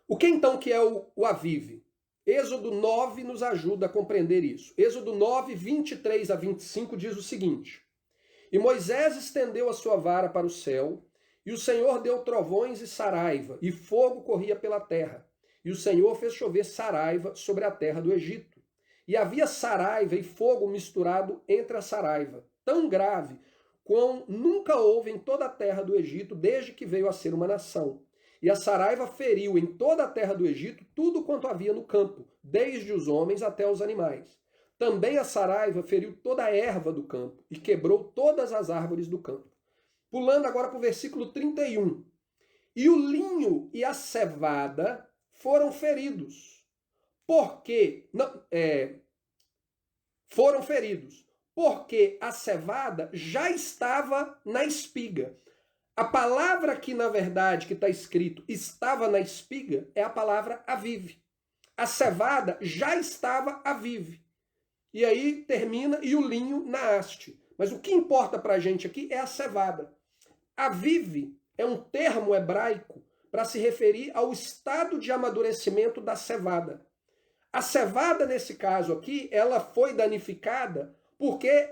O que então que é o Aviv? Êxodo 9 nos ajuda a compreender isso. Êxodo 9, 23 a 25 diz o seguinte: E Moisés estendeu a sua vara para o céu, e o Senhor deu trovões e saraiva, e fogo corria pela terra. E o Senhor fez chover saraiva sobre a terra do Egito. E havia saraiva e fogo misturado entre a saraiva, tão grave quão nunca houve em toda a terra do Egito, desde que veio a ser uma nação. E a saraiva feriu em toda a terra do Egito tudo quanto havia no campo, desde os homens até os animais. Também a saraiva feriu toda a erva do campo e quebrou todas as árvores do campo. Pulando agora para o versículo 31. E o linho e a cevada foram feridos. Porque foram feridos. Porque a cevada já estava na espiga. A palavra que, na verdade, que está escrito estava na espiga é a palavra avive. A cevada já estava avive. E aí termina, e o linho na haste. Mas o que importa para a gente aqui é a cevada. Avive é um termo hebraico para se referir ao estado de amadurecimento da cevada. A cevada, nesse caso aqui, ela foi danificada porque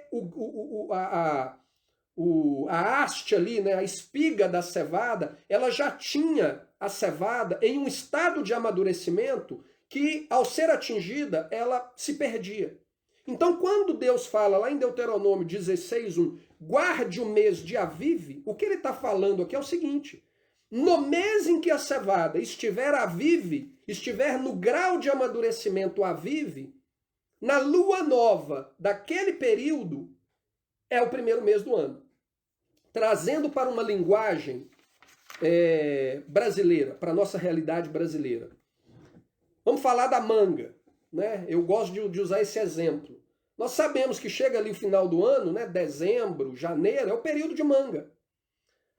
a haste ali, né, a espiga da cevada, ela já tinha a cevada em um estado de amadurecimento que, ao ser atingida, ela se perdia. Então, quando Deus fala lá em Deuteronômio 16:1, guarde o mês de Avive, o que ele está falando aqui é o seguinte: no mês em que a cevada estiver avive, estiver no grau de amadurecimento avive, na lua nova daquele período, é o primeiro mês do ano. Trazendo para uma linguagem brasileira, para a nossa realidade brasileira. Vamos falar da manga, né? Eu gosto de usar esse exemplo. Nós sabemos que chega ali o final do ano, né? Dezembro, janeiro, é o período de manga.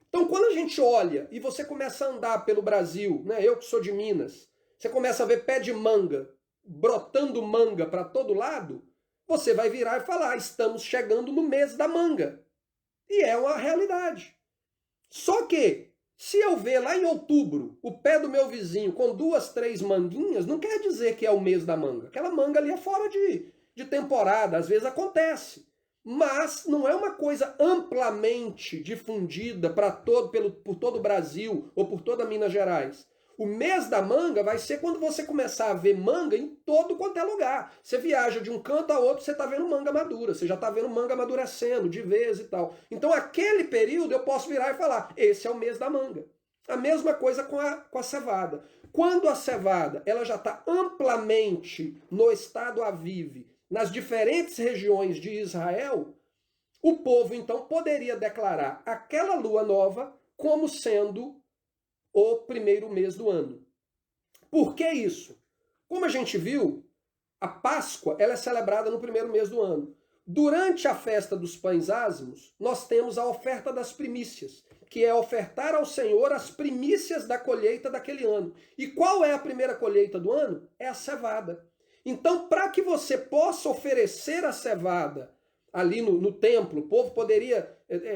Então, quando a gente olha e você começa a andar pelo Brasil, né? Eu que sou de Minas, você começa a ver pé de manga, brotando manga para todo lado, você vai virar e falar, estamos chegando no mês da manga. E é uma realidade. Só que, se eu ver lá em outubro o pé do meu vizinho com 2, 3 manguinhas, não quer dizer que é o mês da manga. Aquela manga ali é fora de temporada, às vezes acontece. Mas não é uma coisa amplamente difundida por todo o Brasil ou por toda Minas Gerais. O mês da manga vai ser quando você começar a ver manga em todo quanto é lugar. Você viaja de um canto a outro, você está vendo manga madura, você já está vendo manga amadurecendo de vez e tal. Então, aquele período eu posso virar e falar, esse é o mês da manga. A mesma coisa com a cevada. Quando a cevada ela já está amplamente no estado avive, nas diferentes regiões de Israel, o povo então poderia declarar aquela lua nova como sendo o primeiro mês do ano. Por que isso? Como a gente viu, a Páscoa ela é celebrada no primeiro mês do ano. Durante a festa dos pães ázimos, nós temos a oferta das primícias, que é ofertar ao Senhor as primícias da colheita daquele ano. E qual é a primeira colheita do ano? É a cevada. Então, para que você possa oferecer a cevada ali no templo, o povo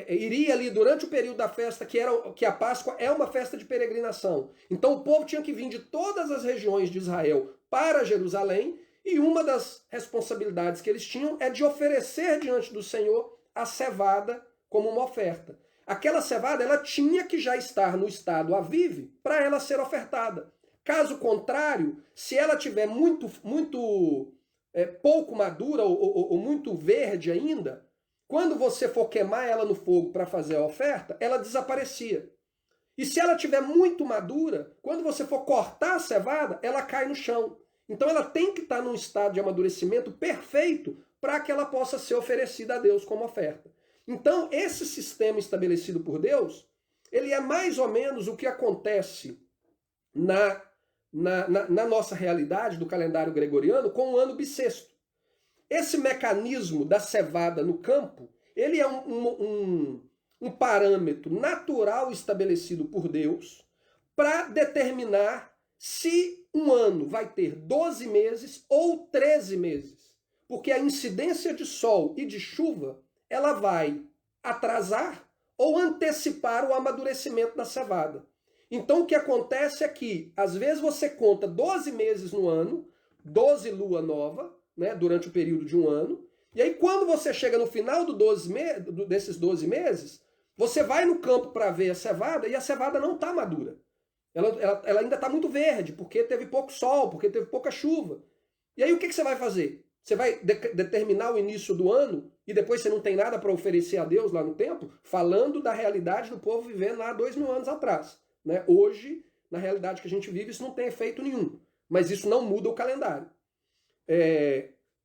iria ali durante o período da festa, que a Páscoa é uma festa de peregrinação. Então, o povo tinha que vir de todas as regiões de Israel para Jerusalém, e uma das responsabilidades que eles tinham é de oferecer diante do Senhor a cevada como uma oferta. Aquela cevada, ela tinha que já estar no estado avive para ela ser ofertada. Caso contrário, se ela tiver muito pouco madura ou muito verde ainda, quando você for queimar ela no fogo para fazer a oferta, ela desaparecia. E se ela tiver muito madura, quando você for cortar a cevada, ela cai no chão. Então ela tem que estar num estado de amadurecimento perfeito para que ela possa ser oferecida a Deus como oferta. Então esse sistema estabelecido por Deus, ele é mais ou menos o que acontece na nossa realidade do calendário gregoriano com o ano bissexto. Esse mecanismo da cevada no campo, ele é um parâmetro natural estabelecido por Deus para determinar se um ano vai ter 12 meses ou 13 meses. Porque a incidência de sol e de chuva, ela vai atrasar ou antecipar o amadurecimento da cevada. Então o que acontece é que, às vezes você conta 12 meses no ano, 12 lua nova, né, durante o período de um ano, E aí, quando você chega no final desses 12 meses, você vai no campo para ver a cevada e a cevada não está madura. Ela ainda está muito verde, porque teve pouco sol, porque teve pouca chuva. E aí, o que você vai fazer? Você vai determinar o início do ano e depois você não tem nada para oferecer a Deus lá no templo, falando da realidade do povo vivendo lá 2000 anos atrás. Né? Hoje, na realidade que a gente vive, isso não tem efeito nenhum. Mas isso não muda o calendário.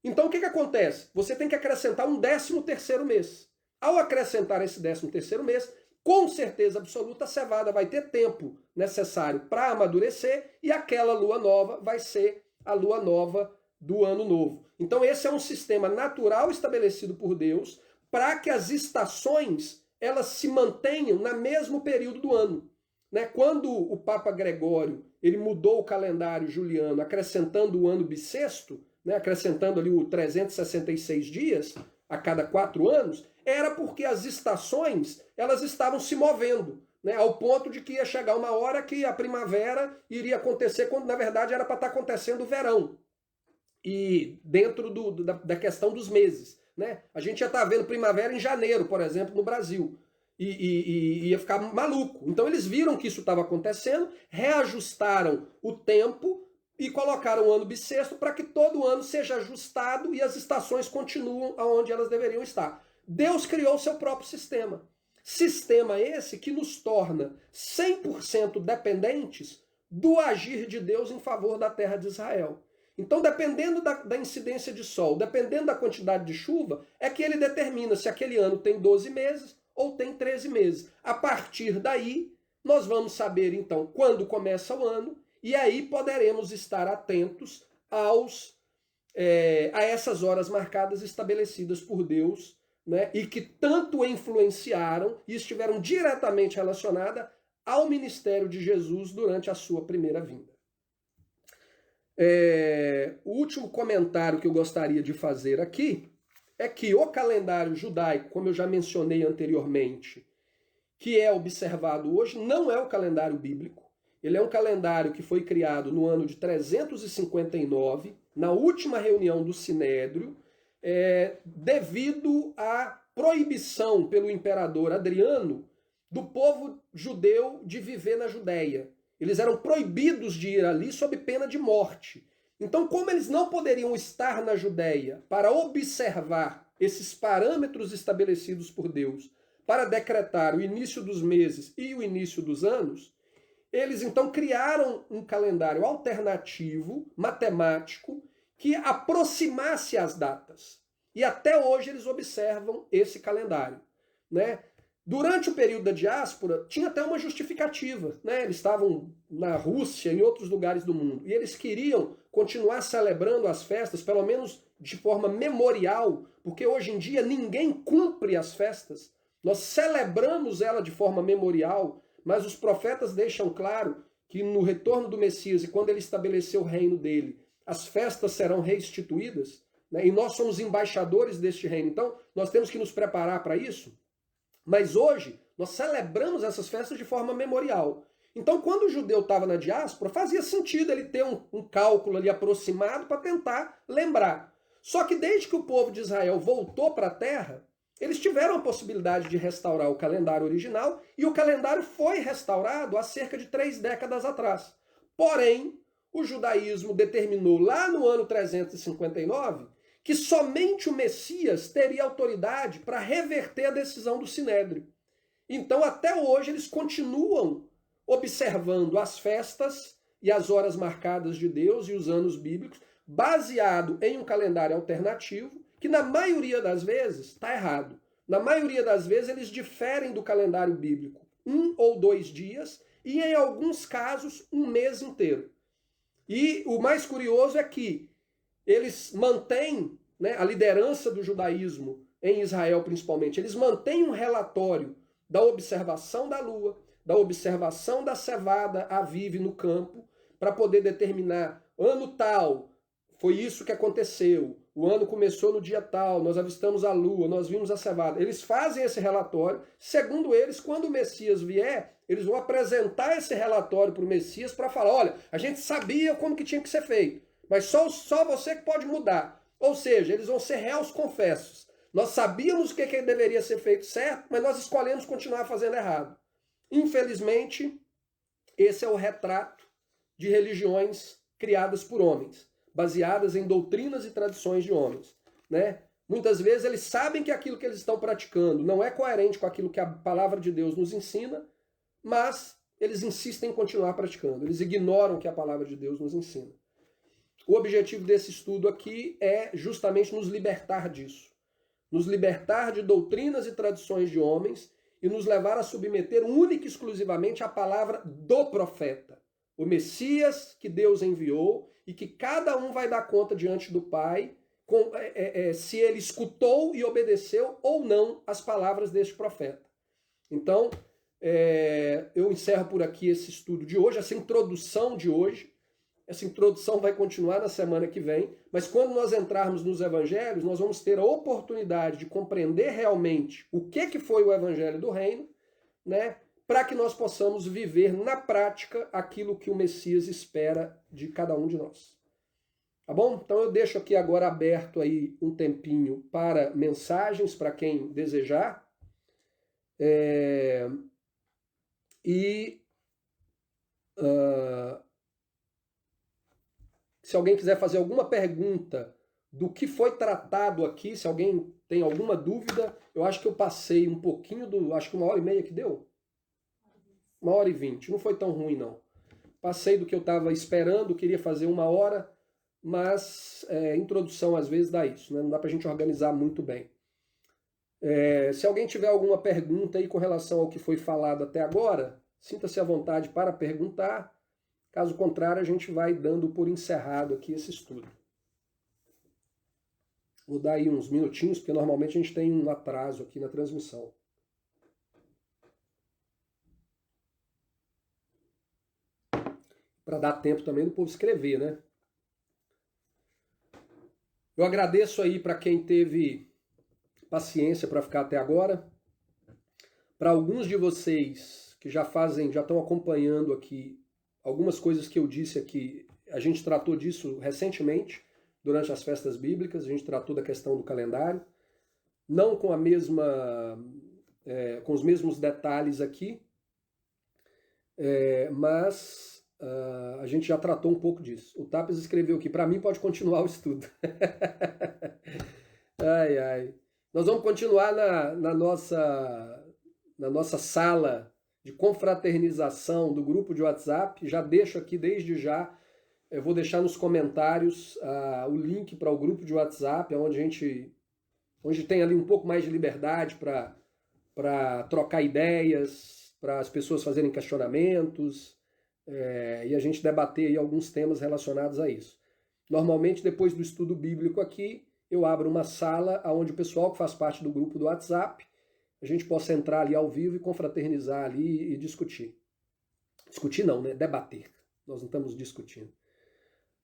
Então, o que acontece? Você tem que acrescentar um 13º mês. Ao acrescentar esse 13º mês, com certeza absoluta, a cevada vai ter tempo necessário para amadurecer e aquela lua nova vai ser a lua nova do ano novo. Então esse é um sistema natural estabelecido por Deus para que as estações elas se mantenham no mesmo período do ano. Né? Quando o Papa Gregório ele mudou o calendário juliano, acrescentando o ano bissexto, né? Acrescentando ali o 366 dias a cada 4 anos, era porque as estações elas estavam se movendo, né, ao ponto de que ia chegar uma hora que a primavera iria acontecer, quando na verdade era para estar acontecendo o verão. E dentro da questão dos meses. Né? A gente já está vendo primavera em janeiro, por exemplo, no Brasil. E ia ficar maluco. Então eles viram que isso estava acontecendo, reajustaram o tempo e colocaram o ano bissexto para que todo ano seja ajustado e as estações continuam aonde elas deveriam estar. Deus criou o seu próprio sistema. Sistema esse que nos torna 100% dependentes do agir de Deus em favor da terra de Israel. Então, dependendo da incidência de sol, dependendo da quantidade de chuva, é que ele determina se aquele ano tem 12 meses ou tem 13 meses. A partir daí, nós vamos saber, então, quando começa o ano, e aí poderemos estar atentos a essas horas marcadas estabelecidas por Deus, né, e que tanto influenciaram e estiveram diretamente relacionadas ao ministério de Jesus durante a sua primeira vinda. O último comentário que eu gostaria de fazer aqui é que o calendário judaico, como eu já mencionei anteriormente, que é observado hoje, não é o calendário bíblico. Ele é um calendário que foi criado no ano de 359, na última reunião do Sinédrio, devido à proibição pelo imperador Adriano do povo judeu de viver na Judéia. Eles eram proibidos de ir ali sob pena de morte. Então, como eles não poderiam estar na Judéia para observar esses parâmetros estabelecidos por Deus, para decretar o início dos meses e o início dos anos, eles então criaram um calendário alternativo, matemático, que aproximasse as datas. E até hoje eles observam esse calendário. Né? Durante o período da diáspora, tinha até uma justificativa. Né? Eles estavam na Rússia, em outros lugares do mundo, e eles queriam continuar celebrando as festas, pelo menos de forma memorial, porque hoje em dia ninguém cumpre as festas. Nós celebramos ela de forma memorial, mas os profetas deixam claro que no retorno do Messias e quando ele estabeleceu o reino dele, as festas serão restituídas, né? E nós somos embaixadores deste reino. Então, nós temos que nos preparar para isso. Mas hoje, nós celebramos essas festas de forma memorial. Então, quando o judeu estava na diáspora, fazia sentido ele ter um cálculo ali aproximado para tentar lembrar. Só que desde que o povo de Israel voltou para a terra, eles tiveram a possibilidade de restaurar o calendário original e o calendário foi restaurado há cerca de 3 décadas atrás. Porém, o judaísmo determinou lá no ano 359 que somente o Messias teria autoridade para reverter a decisão do Sinédrio. Então, até hoje, eles continuam observando as festas e as horas marcadas de Deus e os anos bíblicos, baseado em um calendário alternativo, que na maioria das vezes está errado. Na maioria das vezes eles diferem do calendário bíblico 1 ou 2 dias e em alguns casos 1 mês inteiro. E o mais curioso é que eles mantêm, né, a liderança do judaísmo em Israel principalmente, eles mantêm um relatório da observação da lua, da observação da cevada avive no campo, para poder determinar ano tal, foi isso que aconteceu. O ano começou no dia tal, nós avistamos a lua, nós vimos a cevada. Eles fazem esse relatório. Segundo eles, quando o Messias vier, eles vão apresentar esse relatório para o Messias para falar, olha, a gente sabia como que tinha que ser feito, mas só você que pode mudar. Ou seja, eles vão ser réus confessos. Nós sabíamos o que deveria ser feito certo, mas nós escolhemos continuar fazendo errado. Infelizmente, esse é o retrato de religiões criadas por homens, baseadas em doutrinas e tradições de homens, né? Muitas vezes eles sabem que aquilo que eles estão praticando não é coerente com aquilo que a palavra de Deus nos ensina, mas eles insistem em continuar praticando. Eles ignoram o que a palavra de Deus nos ensina. O objetivo desse estudo aqui é justamente nos libertar disso. Nos libertar de doutrinas e tradições de homens e nos levar a submeter única e exclusivamente à palavra do profeta, o Messias que Deus enviou e que cada um vai dar conta diante do Pai se ele escutou e obedeceu ou não as palavras deste profeta. Então, eu encerro por aqui esse estudo de hoje, essa introdução de hoje. Essa introdução vai continuar na semana que vem, mas quando nós entrarmos nos evangelhos, nós vamos ter a oportunidade de compreender realmente o que foi o evangelho do reino, né, para que nós possamos viver na prática aquilo que o Messias espera de cada um de nós. Tá bom? Então eu deixo aqui agora aberto aí um tempinho para mensagens, para quem desejar. Se alguém quiser fazer alguma pergunta do que foi tratado aqui, se alguém tem alguma dúvida, eu acho que eu passei um pouquinho acho que 1h30 que deu? 1h20, não foi tão ruim não. Passei do que eu estava esperando, queria fazer 1 hora, mas introdução às vezes dá isso, né? Não dá para a gente organizar muito bem. Se alguém tiver alguma pergunta aí com relação ao que foi falado até agora, sinta-se à vontade para perguntar. Caso contrário, a gente vai dando por encerrado aqui esse estudo. Vou dar aí uns minutinhos, porque normalmente a gente tem um atraso aqui na transmissão. Para dar tempo também do povo escrever, né? Eu agradeço aí para quem teve paciência para ficar até agora. Para alguns de vocês que já estão acompanhando aqui algumas coisas que eu disse aqui, a gente tratou disso recentemente, durante as festas bíblicas, a gente tratou da questão do calendário, não com com os mesmos detalhes aqui, mas a gente já tratou um pouco disso. O Tapes escreveu aqui, para mim pode continuar o estudo. Ai, ai. Nós vamos continuar na nossa sala de confraternização do grupo de WhatsApp. Já deixo aqui desde já, eu vou deixar nos comentários o link para o grupo de WhatsApp, onde tem ali um pouco mais de liberdade para trocar ideias, para as pessoas fazerem questionamentos, e a gente debater aí alguns temas relacionados a isso. Normalmente, depois do estudo bíblico aqui, eu abro uma sala onde o pessoal que faz parte do grupo do WhatsApp, a gente possa entrar ali ao vivo e confraternizar ali e discutir. Discutir não, né? Debater. Nós não estamos discutindo.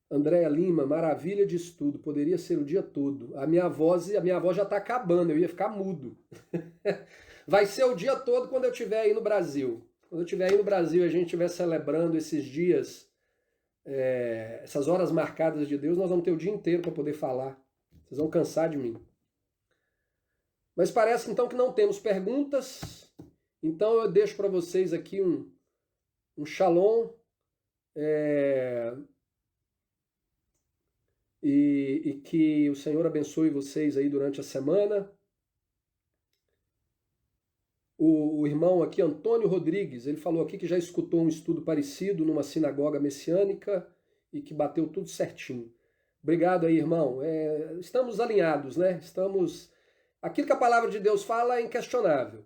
Andréa Lima, maravilha de estudo, poderia ser o dia todo. A minha voz já está acabando, eu ia ficar mudo. Vai ser o dia todo quando eu estiver aí no Brasil. Quando eu estiver aí no Brasil e a gente estiver celebrando esses dias, essas horas marcadas de Deus, nós vamos ter o dia inteiro para poder falar. Vocês vão cansar de mim. Mas parece então que não temos perguntas. Então eu deixo para vocês aqui um shalom. E que o Senhor abençoe vocês aí durante a semana. O irmão aqui, Antônio Rodrigues, ele falou aqui que já escutou um estudo parecido numa sinagoga messiânica e que bateu tudo certinho. Obrigado aí, irmão. Estamos alinhados, né? Aquilo que a palavra de Deus fala é inquestionável.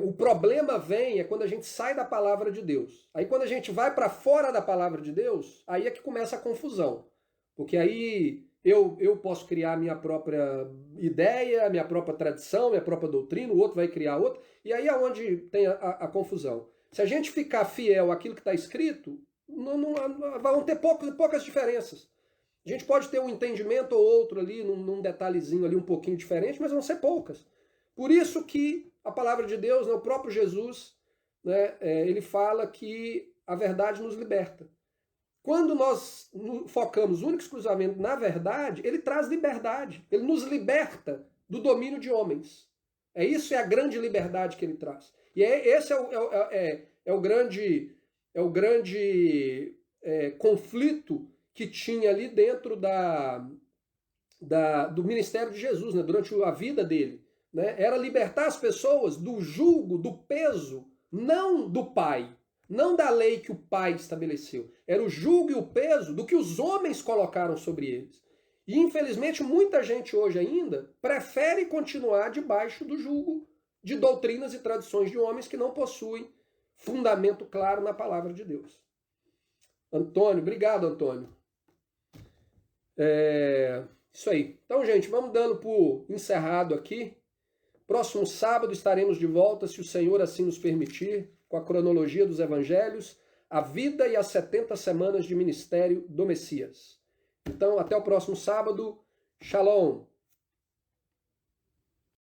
O problema vem quando a gente sai da palavra de Deus. Aí quando a gente vai para fora da palavra de Deus, aí é que começa a confusão. Porque aí eu posso criar a minha própria ideia, a minha própria tradição, minha própria doutrina, o outro vai criar outra, e aí é onde tem a confusão. Se a gente ficar fiel àquilo que está escrito, vão ter poucas diferenças. A gente pode ter um entendimento ou outro ali, num detalhezinho ali um pouquinho diferente, mas vão ser poucas. Por isso que a palavra de Deus, né, o próprio Jesus, né, ele fala que a verdade nos liberta. Quando nós focamos única e exclusivamente na verdade, ele traz liberdade. Ele nos liberta do domínio de homens. Isso é a grande liberdade que ele traz. E esse é o grande conflito que tinha ali dentro do ministério de Jesus, né, durante a vida dele. Né? Era libertar as pessoas do jugo, do peso, não do Pai, não da lei que o Pai estabeleceu. Era o jugo e o peso do que os homens colocaram sobre eles. E, infelizmente, muita gente hoje ainda prefere continuar debaixo do jugo de doutrinas e tradições de homens que não possuem fundamento claro na palavra de Deus. Antônio, obrigado, Antônio. Isso aí. Então, gente, vamos dando por encerrado aqui. Próximo sábado estaremos de volta, se o Senhor assim nos permitir, com a cronologia dos evangelhos, a vida e as 70 semanas de ministério do Messias. Então, até o próximo sábado. Shalom!